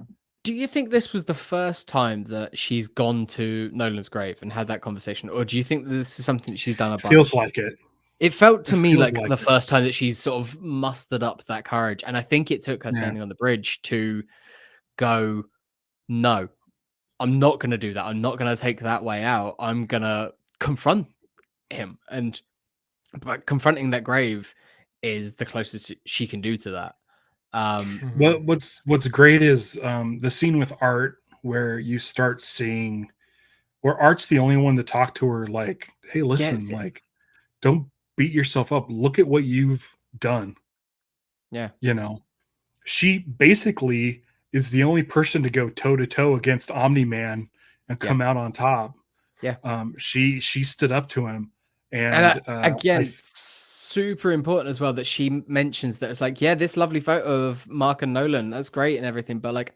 Do you think this was the first time that she's gone to Nolan's grave and had that conversation, or do you think this is something she's done? Feels like it. It felt to me like the first time that she's sort of mustered up that courage. And I think it took her standing on the bridge to go, no, I'm not going to do that. I'm not going to take that way out. I'm going to confront him. But confronting that grave is the closest she can do to that. What's great is the scene with Art where you start seeing where Art's the only one to talk to her like, hey, listen, like, don't beat yourself up. Look at what you've done. Yeah. You know, she basically is the only person to go toe to toe against Omni-Man and come out on top. Yeah. She stood up to him. And again, super important as well that she mentions that it's like, yeah, this lovely photo of Mark and Nolan, that's great and everything. But like,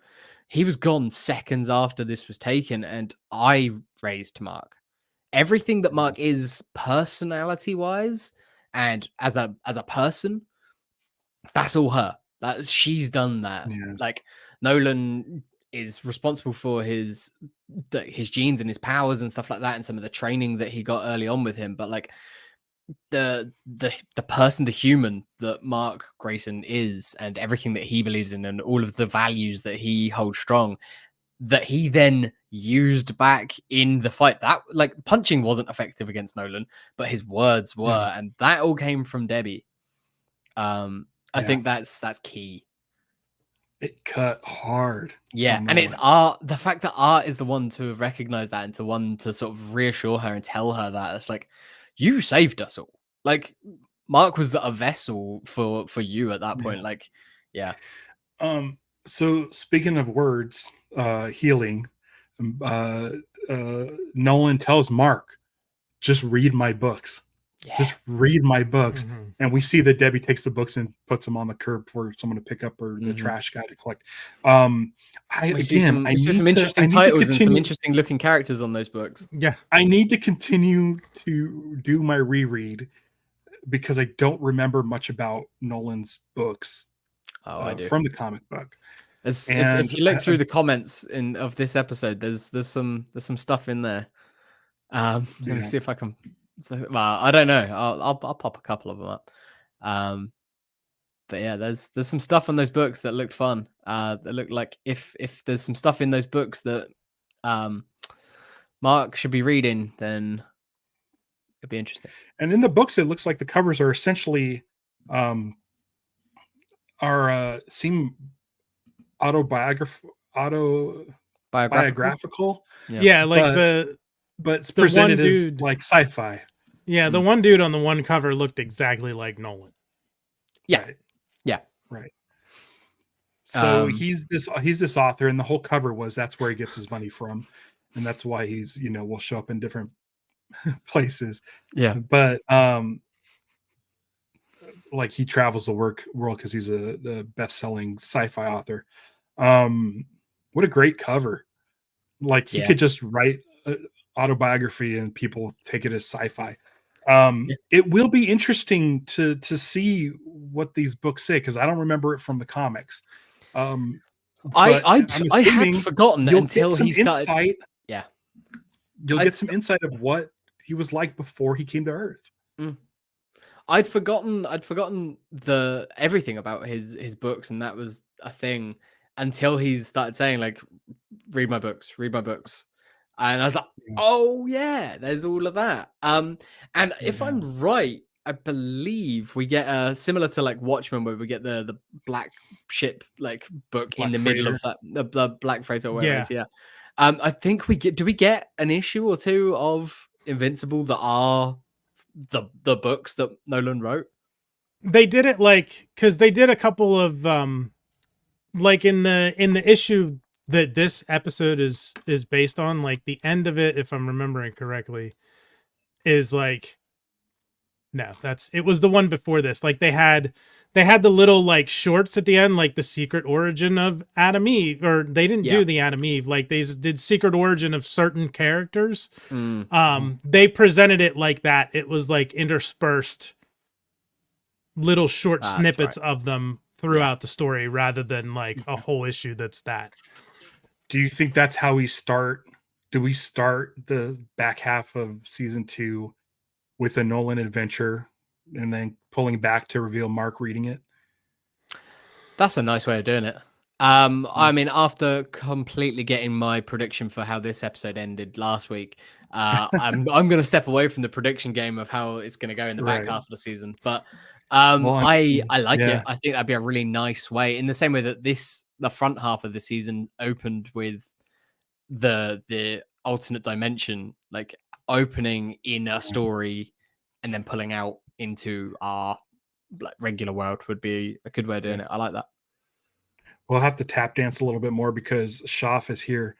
he was gone seconds after this was taken. And I raised Mark. Everything that Mark is personality wise and as a person, that's all her. She's done that. Yeah. Like, Nolan is responsible for his genes and his powers and stuff like that, and some of the training that he got early on with him. But like the person, the human that Mark Grayson is, and everything that he believes in, and all of the values that he holds strong, that he then used back in the fight. That like punching wasn't effective against Nolan, but his words were, and that all came from Debbie. I think that's key. It cut hard. Yeah, and it's Art. The fact that Art is the one to recognize that and to sort of reassure her and tell her that it's like, you saved us all. Like, Mark was a vessel for you at that point. Like, yeah. So speaking of words, healing, Nolan tells Mark, just read my books. Yeah. Just read my books. And we see that Debbie takes the books and puts them on the curb for someone to pick up, or the trash guy to collect. We see some interesting titles and some interesting looking characters on those books. Yeah. I need to continue to do my reread because I don't remember much about Nolan's books I do. from the comic book. If you look through the comments of this episode, there's some stuff in there. Let me see if I can. Well, I don't know. I'll pop a couple of them up. But yeah, there's some stuff on those books that looked fun. That looked like if there's some stuff in those books that Mark should be reading, then it'd be interesting. And in the books, it looks like the covers are essentially seem autobiographical. Yeah, like but it's presented as like sci-fi. Yeah, the one dude on the one cover looked exactly like Nolan. Yeah. Right. Yeah. Right. So he's this author, and the whole cover was that's where he gets his money from, and that's why he's will show up in different places. Yeah. But like he travels the world because he's the best-selling sci-fi author. What a great cover! Like he could just write autobiography and people take it as sci-fi. It will be interesting to see what these books say, because I don't remember it from the comics. I had forgotten until he started. Insight. Yeah, you'll get some insight of what he was like before he came to Earth. I'd forgotten everything about his books, and that was a thing until he started saying like, read my books, and I was like, oh yeah, there's all of that. And if I'm right, I believe we get similar to like Watchmen, where we get the black ship like book in the middle of that, the Black Freighter, or whatever it is. Yeah. I think we get an issue or two of Invincible that are the books that Nolan wrote. They did it because they did a couple of like in the issue that this episode is based on, like the end of it, if I'm remembering correctly, is like, no, it was the one before this. Like they had the little like shorts at the end, like the secret origin of Adam Eve, or they didn't do the Adam Eve, like they did secret origin of certain characters. They presented it like that. It was like interspersed little short snippets of them throughout the story, rather than like a whole issue that's that. Do you think that's how we start? Do we start the back half of season 2 with a Nolan adventure and then pulling back to reveal Mark reading it? That's a nice way of doing it. I mean, after completely getting my prediction for how this episode ended last week, I'm going to step away from the prediction game of how it's going to go in the back half of the season. But I like it. I think that'd be a really nice way, in the same way that the front half of the season opened with the alternate dimension, like opening in a story and then pulling out into our like regular world, would be a good way of doing it. I like that. We'll have to tap dance a little bit more because Schaff is here.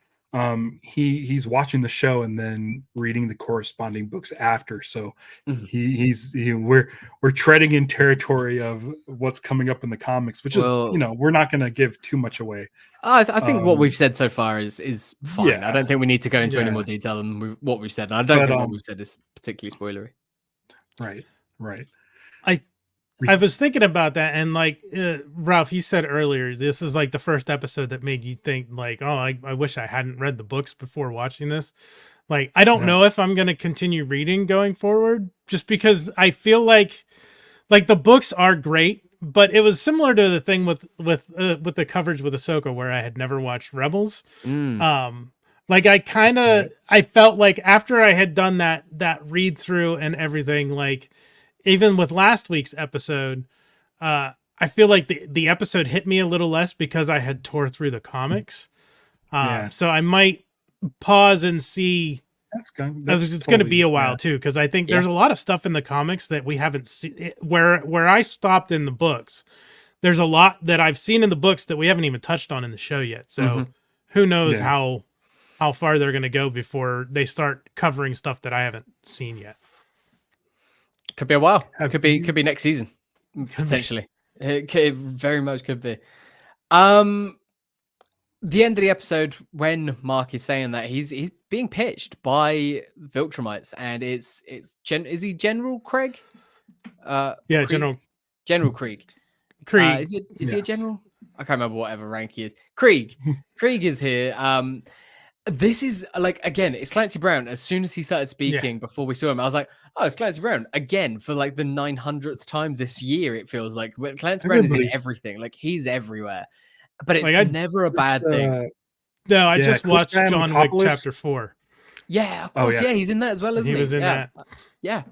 He's watching the show and then reading the corresponding books after. So we're treading in territory of what's coming up in the comics, which is we're not going to give too much away. I think what we've said so far is fine. Yeah. I don't think we need to go into any more detail than what we've said. And I don't think what we've said is particularly spoilery. Right. I was thinking about that, and like Ralph, you said earlier, this is like the first episode that made you think like, oh, I wish I hadn't read the books before watching this. Like, I don't know if I'm going to continue reading going forward, just because I feel like the books are great, but it was similar to the thing with the coverage with Ahsoka, where I had never watched Rebels. Like I felt like after I had done that read through and everything, like even with last week's episode, I feel like the episode hit me a little less because I had tore through the comics. So I might pause and see. It's going to be a while too, because I think there's a lot of stuff in the comics that we haven't seen. Where I stopped in the books, there's a lot that I've seen in the books that we haven't even touched on in the show yet. So who knows how how far they're going to go before they start covering stuff that I haven't seen yet. Could be a while. Have Could you- be next season potentially. It very much could be. The end of the episode when Mark is saying that he's being pitched by Viltrumites, and it's is he General Craig? Yeah, Krieg? General Krieg. Krieg. Is he a general? I can't remember whatever rank he is. Krieg. Krieg is here. This is like, again, it's Clancy Brown. As soon as he started speaking before we saw him, I was like, oh, it's Clancy Brown again for like the 900th time this year. It feels like Clancy Brown is in everything. Like, he's everywhere, but it's Like, never a bad thing. No, I just Chris watched John Wick Diamantopoulos. Chapter 4. Yeah, of course. Yeah, he's in that as well, isn't he? He was in that. Yeah.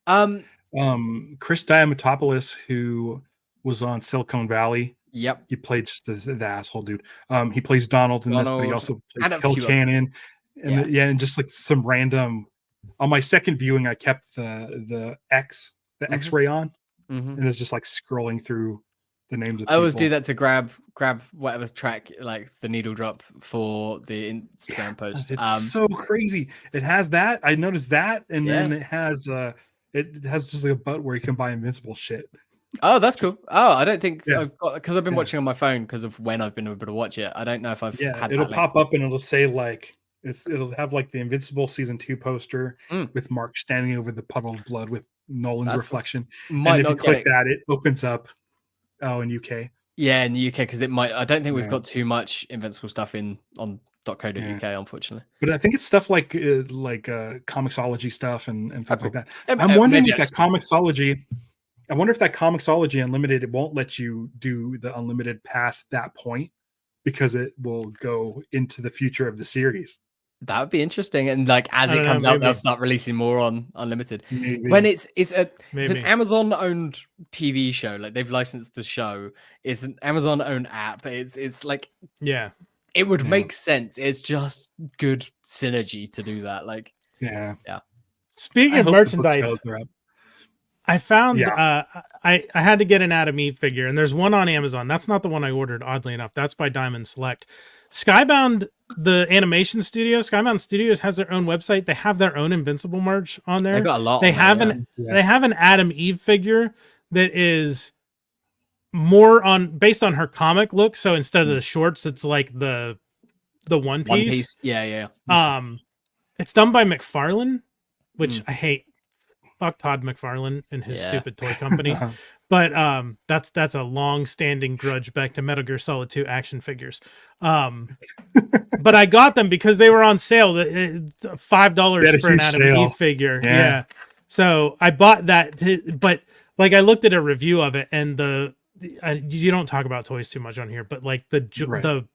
Chris Diamantopoulos, who was on Silicon Valley. Yep. He played just the asshole dude. He plays Donald in this, but he also plays and Kill Cannon. And and just like some random. On my second viewing, I kept the X-ray on, and it's just like scrolling through the names of people. I always do that to grab whatever track, like the needle drop for the Instagram post. It's so crazy. It has that. I noticed that, and then it has just like a butt where you can buy Invincible shit. Oh, that's cool. Oh, I don't think I've got, because I've been watching on my phone because of when I've been able to watch it. I don't know if I've had it'll that pop up and it'll say like it'll have like the Invincible season 2 poster with Mark standing over the puddle of blood with Nolan's reflection. Cool. And if you click that, it opens up. Oh, in UK. Yeah, in the UK, because it might. I don't think we've got too much Invincible stuff on .co.uk, unfortunately. But I think it's stuff like Comixology stuff and things like that. I'm wondering if that Comixology. I wonder if that Comixology Unlimited, it won't let you do the Unlimited past that point because it will go into the future of the series. That would be interesting. And like as it comes out, they'll start releasing more on Unlimited. Maybe. When it's an Amazon-owned TV show, like they've licensed the show. It's an Amazon-owned app. It's like it would make sense. It's just good synergy to do that. Like Speaking of merchandise. I found I had to get an Adam Eve figure, and there's one on Amazon. That's not the one I ordered, oddly enough. That's by Diamond Select. Skybound, the animation studio, Skybound Studios has their own website. They have their own Invincible merch on there. They got a lot. They have an Adam Eve figure that is more based on her comic look. So instead of the shorts, it's like the one piece. Yeah. It's done by McFarlane, which I hate. Fuck Todd McFarlane and his stupid toy company. But that's a long-standing grudge back to Metal Gear Solid 2 action figures. But I got them because they were on sale. $5 for an Adam Eve figure. Yeah. So I bought that. But like I looked at a review of it, and you don't talk about toys too much on here, but like the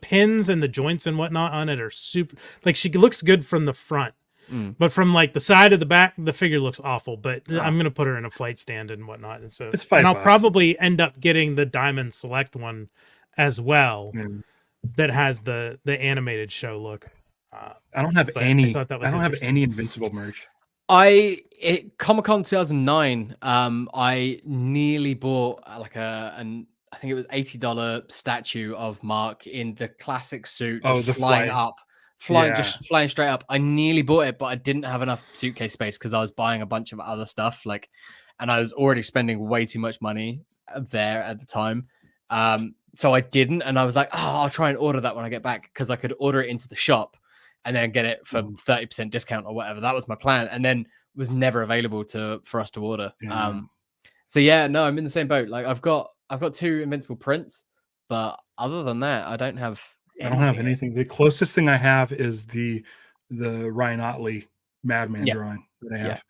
pins and the joints and whatnot on it are super. Like she looks good from the front. But from like the side of the back, the figure looks awful. But I'm gonna put her in a flight stand and whatnot, and so it's $5. And I'll probably end up getting the Diamond Select one as well, that has the animated show look. I don't have any. I don't have any Invincible merch. Comic-Con 2009. I nearly bought like I think it was $80 statue of Mark in the classic suit, just flying straight up. I nearly bought it, but I didn't have enough suitcase space because I was buying a bunch of other stuff, and I was already spending way too much money there at the time. So I didn't, and I was like, I'll try and order that when I get back because I could order it into the shop and then get it for 30% discount or whatever. That was my plan, and then it was never available for us to order. So I'm in the same boat. Like I've got 2 Invincible prints, but other than that, I don't have. I don't have anything. The closest thing I have is the Ryan Otley Madman drawing that I have.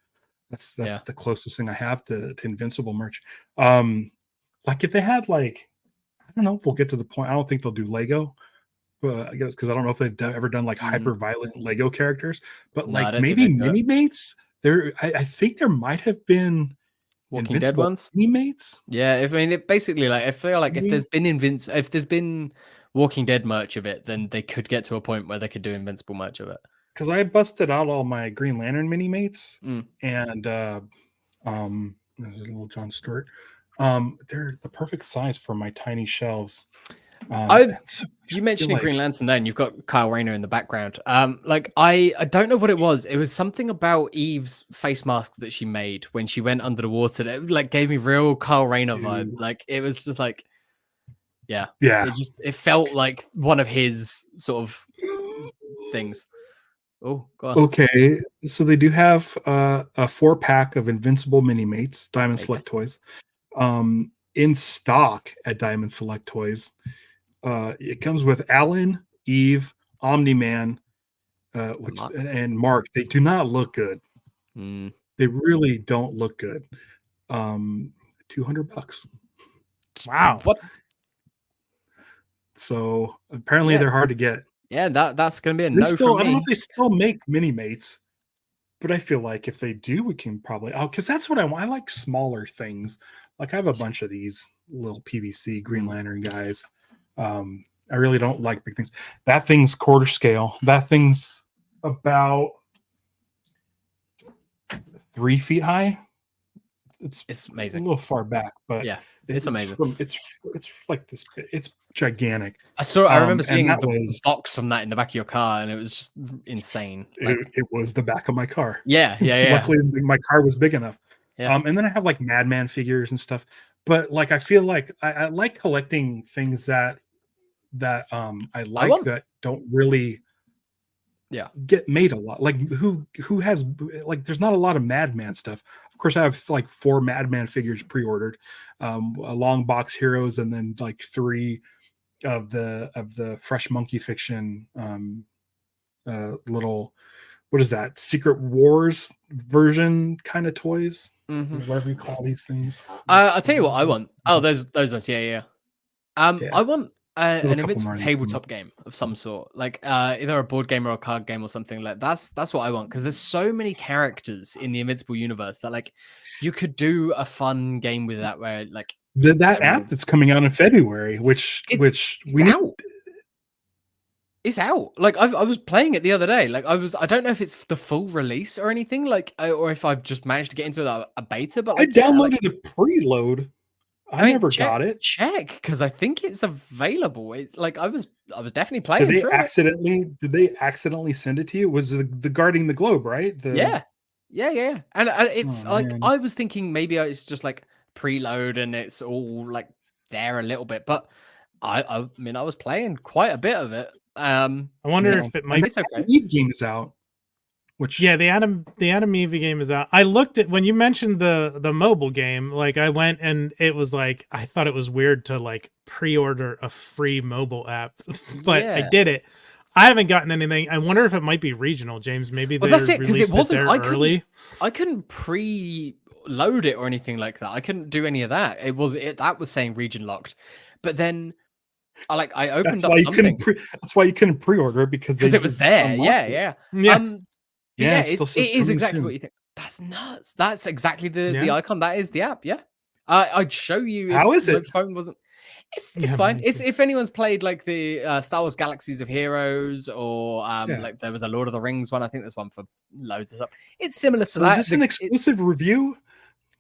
That's the closest thing I have to Invincible merch. Like if they had like, I don't know if we'll get to the point. I don't think they'll do Lego, but I guess because I don't know if they've ever done like hyper violent Lego characters, but like maybe mini mates. I think there might have been Walking Dead ones. Mini mates. Yeah, it basically like if there's been Walking Dead merch of it, then they could get to a point where they could do Invincible merch of it. Because I busted out all my Green Lantern mini mates and there's a little John Stewart. They're the perfect size for my tiny shelves. You mentioned Green Lantern then, you've got Kyle Rayner in the background. Like I don't know what it was. It was something about Eve's face mask that she made when she went under the water that like gave me real Kyle Rayner vibe. Like it was just like, yeah. It felt like one of his sort of things. Oh god. Okay, so they do have a 4-pack of Invincible Mini Mates, Diamond Select Toys, in stock at Diamond Select Toys. It comes with Alan, Eve, Omni-Man, and Mark. They do not look good. They really don't look good. $200. Wow. What? So apparently they're hard to get. Yeah, that's gonna be a no from me. I don't know if they still make mini mates, but I feel like if they do, we can probably because that's what I want. I like smaller things. Like I have a bunch of these little PVC Green Lantern guys. I really don't like big things. That thing's quarter scale. That thing's about 3 feet high. It's amazing. A little far back, but yeah, it's amazing. It's like this. It's gigantic. I remember seeing the box from that in the back of your car, and it was just insane. Like, it was the back of my car. Yeah. Luckily, my car was big enough. Yeah. And then I have like Madman figures and stuff. But like, I feel like I like collecting things that I like that don't really get made a lot. Like who has like there's not a lot of Madman stuff. Of course, I have like 4 Madman figures pre-ordered, a long box heroes, and then like 3 of the Fresh Monkey Fiction little, what is that, Secret Wars version kind of toys, whatever you call these things. I'll tell you what I want. Oh, those ones, yeah. I want an Invincible tabletop game of some sort, like either a board game or a card game or something. Like that's what I want, because there's so many characters in the Invincible universe that like you could do a fun game with that, where like that app that's coming out in February, which out. It's out. Like I was playing it the other day. Like I don't know if it's the full release or anything, like, or if I've just managed to get into a beta. But like, I downloaded a preload. I never got it. Check, because I think it's available. It's like I was definitely playing. Did they accidentally send it to you? Was the Guarding the Globe, right? Yeah. And it's I was thinking maybe it's just like preload and it's all like there a little bit, but I mean I was playing quite a bit of it. I wonder if it might. It's okay. Eve game is out. The Adam Eve game is out. I looked at when you mentioned the mobile game. Like I went and it was like I thought it was weird to like pre-order a free mobile app, but I did it. I haven't gotten anything. I wonder if it might be regional, James. Maybe they released it there early. I couldn't pre-load it or anything like that. I couldn't do any of that. That was saying region locked, but then. I opened up something. That's why you couldn't pre-order it, because it was there. Yeah. It is exactly soon. what you think. That's nuts. That's exactly the icon. That is the app. Yeah. I'd show you. How is it? Phone wasn't. It's fine. It's if anyone's played like the Star Wars Galaxies of Heroes or like there was a Lord of the Rings one. I think there's one for loads of stuff. It's similar to that. Is this an exclusive review?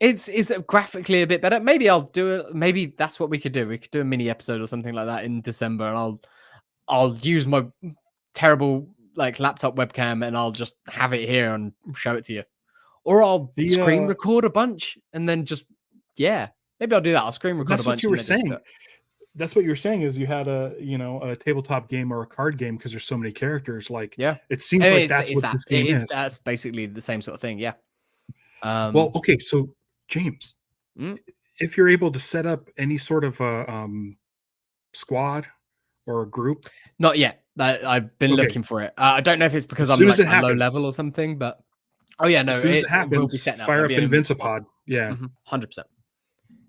It's graphically a bit better. Maybe I'll do it. Maybe that's what we could do. We could do a mini episode or something like that in December, and I'll use my terrible like laptop webcam and I'll just have it here and show it to you. Or I'll screen record a bunch and then just maybe I'll do that. I'll screen record a bunch. That's what you were saying. That's what you were saying is you had a tabletop game or a card game because there's so many characters. Like it seems like that's what this game is. That's basically the same sort of thing. Yeah. Well, okay, so James, if you're able to set up any sort of a squad or a group, not yet. I've been looking for it. I don't know if it's because I'm like a low level or something, but as soon as it happens, will be set up. Fire up Invincipod. 100%.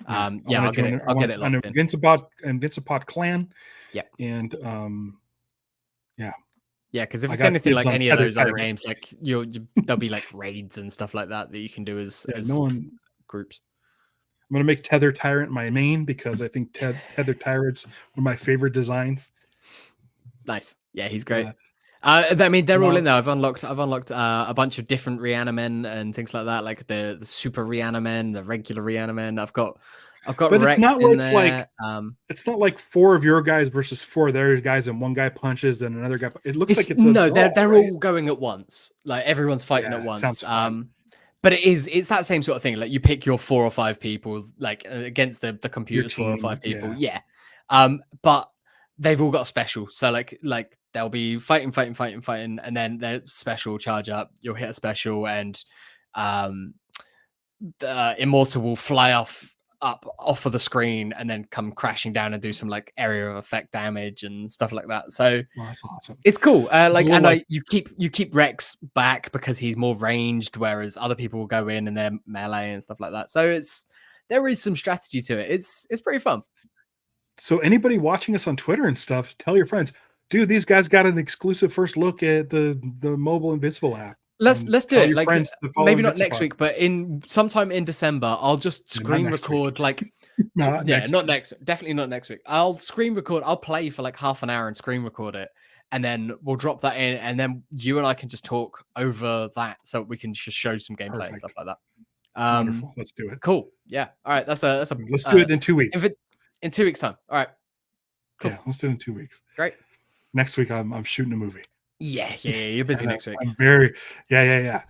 I'll get it on Invincipod clan. Yeah, and because if it's anything like any of those other games, like there'll be like raids and stuff like that you can do as groups. I'm gonna make Tether Tyrant my main because I think Tether Tyrant's one of my favorite designs. Nice, yeah, he's great. I mean, they're all in there. I've unlocked a bunch of different Reanimen and things like that, like the super Reanimen, the regular Reanimen. I've got I've got But Rex it's not where in it's there. like it's not like 4 of your guys versus 4 of their guys, and one guy punches and another guy. It looks like it's a no, brawl, they're right? all going at once. Like everyone's fighting Yeah, at it sounds once. fun. But it's that same sort of thing. Like you pick your 4 or 5 people, like against the Your computer's 4 or team, 5 people. yeah. Yeah. But they've all got a special. So like they'll be fighting, and then their special charge up. You'll hit a special, and the Immortal will fly off of the screen and then come crashing down and do some like area of effect damage and stuff like that. So Well, that's awesome. it's cool. It's You keep Rex back because he's more ranged, whereas other people will go in and they're melee and stuff like that. So there is some strategy to it. It's pretty fun. So anybody watching us on Twitter and stuff, tell your friends, dude, these guys got an exclusive first look at the mobile Invincible app. Let's do tell it. your Like friends to follow maybe not next Invincipod. week, but in sometime in December, I'll just screen record like definitely not next week. I'll screen record. I'll play for like half an hour and screen record it, and then we'll drop that in, and then you and I can just talk over that, so we can just show some gameplay and stuff like that. Wonderful. Let's do it. Cool. Yeah. All right. That's a. Let's do it in 2 weeks. In 2 weeks' time. All right. Cool. Yeah, let's do it in 2 weeks. Great. Next week I'm shooting a movie. Yeah. You're busy next week. I'm very yeah.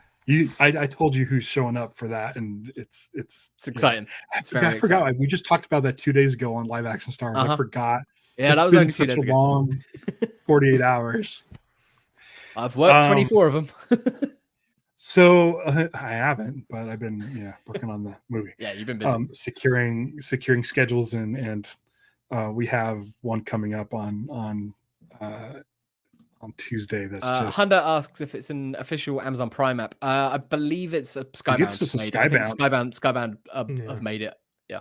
I told you who's showing up for that, and it's exciting. Yeah. I forgot. We just talked about that 2 days ago on Live Action Stars. I forgot. Yeah, that was only 2 days ago. Long 48 hours. I've worked 24 of them. So I haven't, but I've been working on the movie. Yeah, you've been busy. Securing schedules, and we have one coming up on Tuesday. That's just Hunter asks if it's an official Amazon Prime app. I believe it's a Skybound. It's just a Skybound. Skybound have made it. Yeah,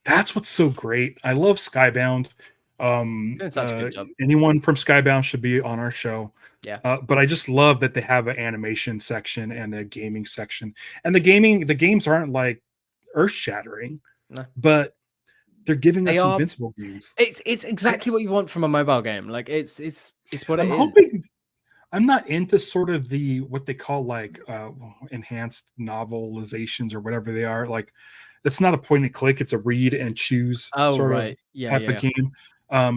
that's what's so great. I love Skybound. Doing such a good job. Anyone from Skybound should be on our show. Yeah. But I just love that they have an animation section and a gaming section. And the games aren't like earth shattering, but they're giving us Invincible games. It's exactly what you want from a mobile game. Like it's what I'm hoping. I'm not into sort of what they call like enhanced novelizations or whatever they are. Like it's not a point and click; it's a read and choose sort of type of game.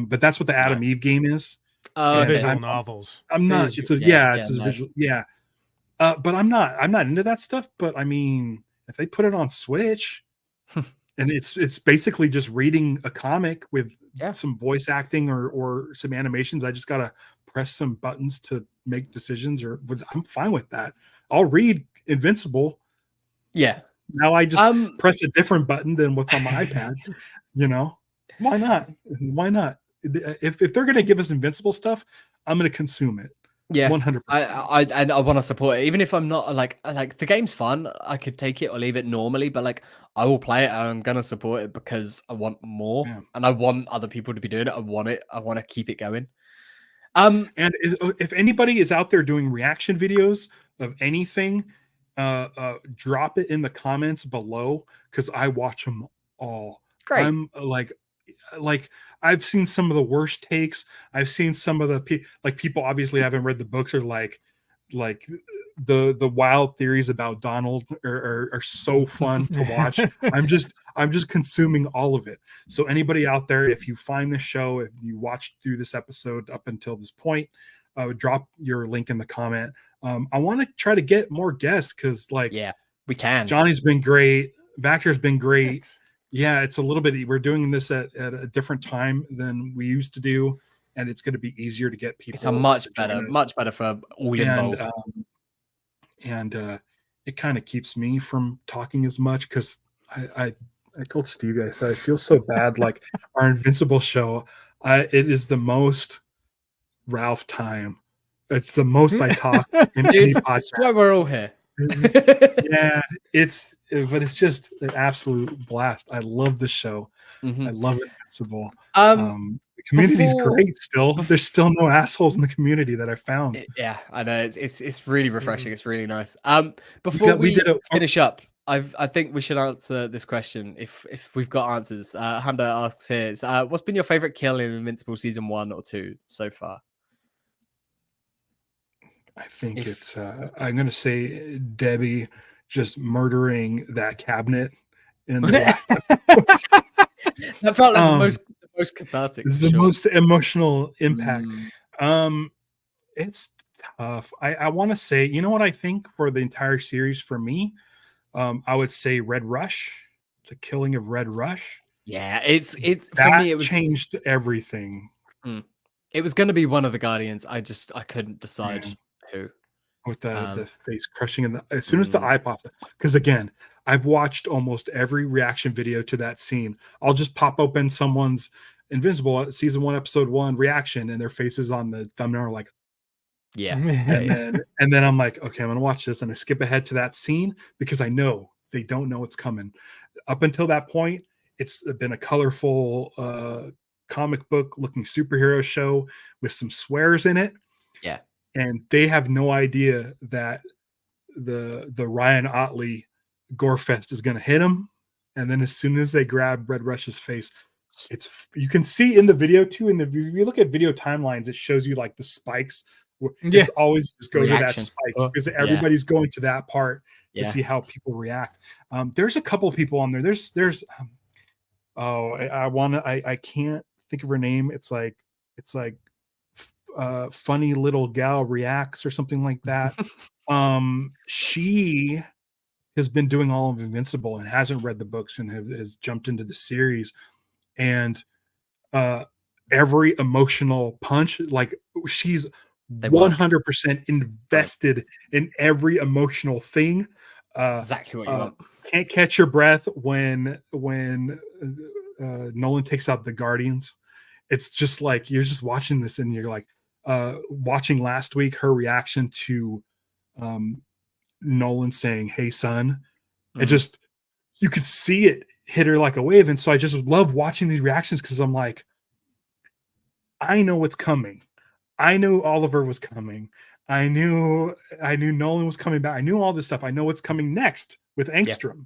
But that's what the Adam Eve game is. Visual novels. I'm not. It's a visual. Yeah. But I'm not into that stuff. But I mean, if they put it on Switch, and it's basically just reading a comic with some voice acting or some animations. I just gotta press some buttons to make decisions, I'm fine with that. I'll read Invincible. Yeah. Now I just press a different button than what's on my iPad. Why not? Why not? If they're gonna give us Invincible stuff, I'm gonna consume it. Yeah, 100%. I want to support it, even if I'm not like the game's fun. I could take it or leave it normally, but like I will play it and I'm gonna support it because I want more and I want other people to be doing it. I want it. I want to keep it going. And if anybody is out there doing reaction videos of anything, drop it in the comments below because I watch them all. Great. I'm like I've seen some of the worst takes. I've seen some of the people obviously haven't read the books, or like the wild theories about Donald are so fun to watch. I'm just consuming all of it. So anybody out there, if you find the show, if you watched through this episode up until this point, drop your link in the comment. I want to try to get more guests because we can. Johnny's been great. Vactor's been great. Thanks. Yeah, it's a little bit. We're doing this at a different time than we used to do, and it's going to be easier to get people. It's much better for all involved. And it kind of keeps me from talking as much because I told Stevie, I said I feel so bad. Like our Invincible show, it is the most Ralph time. It's the most I talk in any podcast. That's why we're all here. Yeah, but it's just an absolute blast. I love the show. I love Invincible. The community's great still. There's still no assholes in the community that I found. Yeah, I know. It's really refreshing. It's really nice. Before we finish up, I think we should answer this question if we've got answers. Hunter asks here, what's been your favorite kill in Invincible season 1 or 2 so far? I think it's I'm gonna say Debbie just murdering that cabinet in the last That felt like the most cathartic. This is the most emotional impact. Mm. It's tough. I want to say, you know what I think for the entire series for me, I would say Red Rush, the killing of Red Rush. Yeah, it for That me it was changed everything. It was going to be one of the Guardians. I couldn't decide who. With the face crushing, and as soon as the eye popped, because again, I've watched almost every reaction video to that scene. I'll just pop open someone's Invincible season 1 episode 1 reaction, and their faces on the thumbnail are like, and then I'm like, okay, I'm gonna watch this, and I skip ahead to that scene because I know they don't know what's coming. Up until that point, it's been a colorful comic book looking superhero show with some swears in it. Yeah. And they have no idea that the Ryan Otley gore fest is going to hit him. And then as soon as they grab Red Rush's face, you can see in the video too. And if you look at video timelines, it shows you like the spikes. It's always just go to that spike because everybody's going to that part to see how people react. There's a couple of people on there. There's I can't think of her name. It's like funny little gal reacts or something like that. She has been doing all of Invincible and hasn't read the books and has jumped into the series, and every emotional punch, like she's 100% invested in every emotional thing. That's exactly what you want. Can't catch your breath when Nolan takes out the Guardians. It's just like you're just watching this and you're like watching last week her reaction to Nolan saying, "Hey son," it just, you could see it hit her like a wave. And so I just love watching these reactions because I'm like, I know what's coming. I knew Oliver was coming. I knew Nolan was coming back. I knew all this stuff. I know what's coming next with Angstrom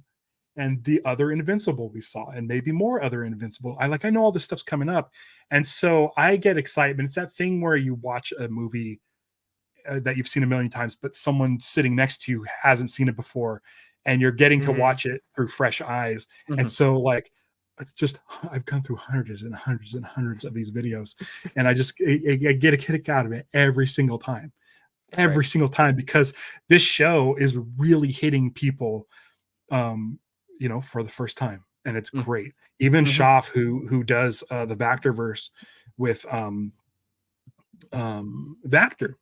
and the other Invincible we saw, and maybe more other Invincible. I know all this stuff's coming up. And so I get excitement. It's that thing where you watch a movie that you've seen a million times, but someone sitting next to you hasn't seen it before, and you're getting to watch it through fresh eyes. And so like, it's just, I've gone through hundreds and hundreds and hundreds of these videos, and I get a kick out of it every single time. Every single time, because this show is really hitting people for the first time, and it's great. Even Schaff, who does the Vactorverse with Vactor,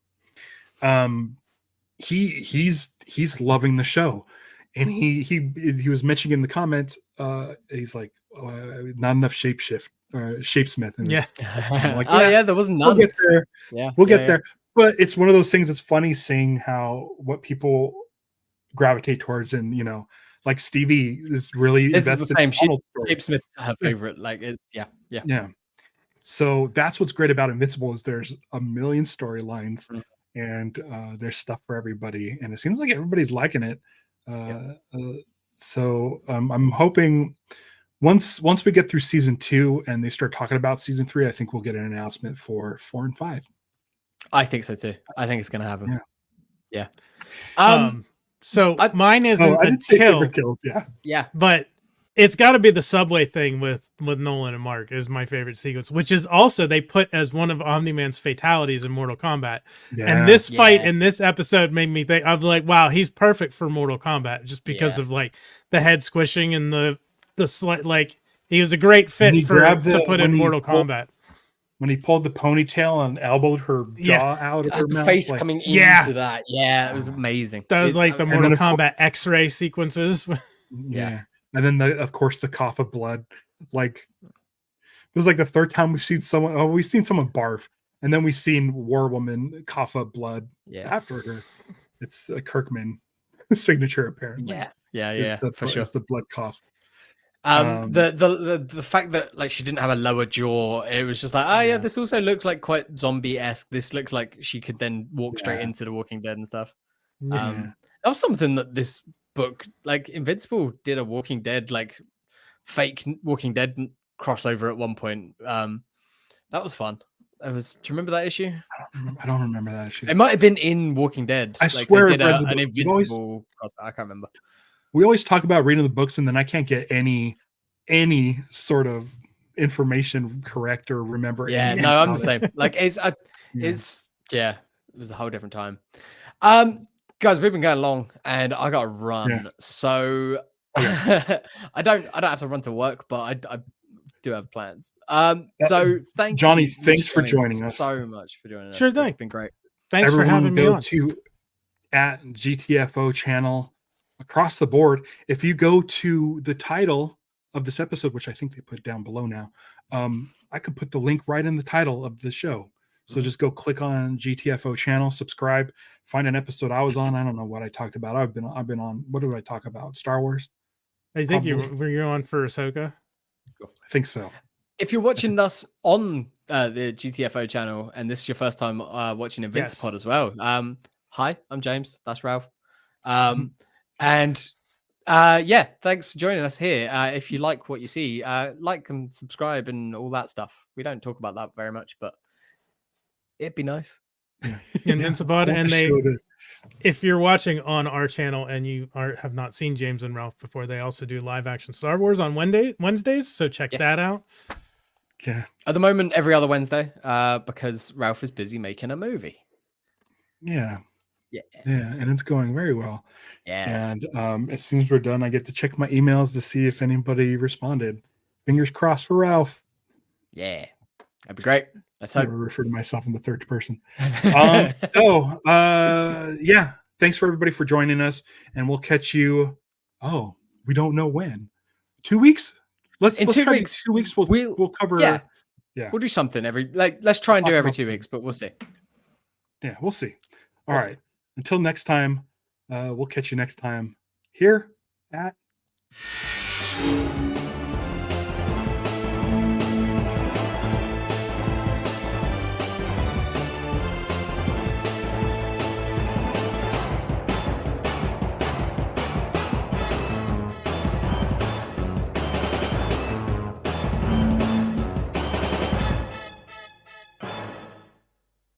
he's loving the show, and he was mentioning in the comments, he's like, not enough shapesmith in this. Like, there wasn't none. We'll get there. We'll get there. But it's one of those things that's funny seeing what people gravitate towards, and like Stevie is really invested. Is the same. Shapesmith's her favorite. Like it's yeah. So that's what's great about Invincible is there's a million storylines, and there's stuff for everybody, and it seems like everybody's liking it. So I'm hoping once we get through season 2 and they start talking about season 3, I think we'll get an announcement for 4 and 5. I think so too. I think it's going to happen. Yeah. So mine isn't I didn't say favorite kills. Yeah. But it's got to be the subway thing with Nolan and Mark is my favorite sequence, which is also they put as one of Omni-Man's fatalities in Mortal Kombat. And this fight in this episode made me think, I'm like, wow, he's perfect for Mortal Kombat just because of like the head squishing and the slight, like he was a great fit to put in Mortal Kombat. When he pulled the ponytail and elbowed her jaw out of her mouth. Face coming into that. Yeah, it was amazing. That was like the Mortal Kombat X-ray sequences. Yeah. And then, of course, the cough of blood. Like, this is like the third time we've seen someone barf. And then we've seen War Woman cough up blood after her. It's a Kirkman signature, apparently. Yeah, for sure. It's the blood cough. The fact that like she didn't have a lower jaw, it was just like, this also looks like quite zombie-esque. This looks like she could then walk straight into The Walking Dead and stuff. That was something that this book, like Invincible, did a Walking Dead, like fake Walking Dead crossover at one point. That was fun. Do you remember that issue? I don't remember that issue. It might have been in Walking Dead. I swear they did an Invincible crossover. I can't remember. we always talk about reading the books, and then I can't get any sort of information correct or remember. Yeah, anything no, I'm about the it. same. Like it was a whole different time. Guys, we've been going long, and I got to run. So Okay. I don't have to run to work, but I do have plans. So thank Johnny, you, thanks Lucha for Johnny, joining us. so much for joining us. Sure thing. It's been great. Thanks Everyone for having me go on. to at GTFO channel across the board. If you go to the title of this episode, which I think they put down below now, I could put the link right in the title of the show. So just go click on GTFO channel, subscribe, find an episode I was on. I don't know what I talked about. I've been on. What did I talk about? Star Wars. I think you were on for Ahsoka. I think so. If you're watching us on the GTFO channel, and this is your first time watching Invincipod as well, hi, I'm James. That's Ralph. And yeah, thanks for joining us here. If you like what you see, like and subscribe and all that stuff. We don't talk about that very much, but it'd be nice. Invincipod, and if you're watching on our channel and you have not seen James and Ralph before, they also do live action Star Wars on Wednesdays, so check that out. Yeah. At the moment, every other Wednesday, because Ralph is busy making a movie. Yeah, and it's going very well. Yeah. And as soon as we're done, I get to check my emails to see if anybody responded. Fingers crossed for Ralph. Yeah, that'd be great. Let's I hope. never refer to myself in the third person. Yeah, thanks for everybody for joining us, and we'll catch you. Oh, we don't know when. 2 weeks. Let's try 2 weeks. 2 weeks. We'll cover. Yeah, we'll do something let's try and do every 2 weeks, but we'll see. Yeah, we'll see. All right. Until next time, we'll catch you next time here at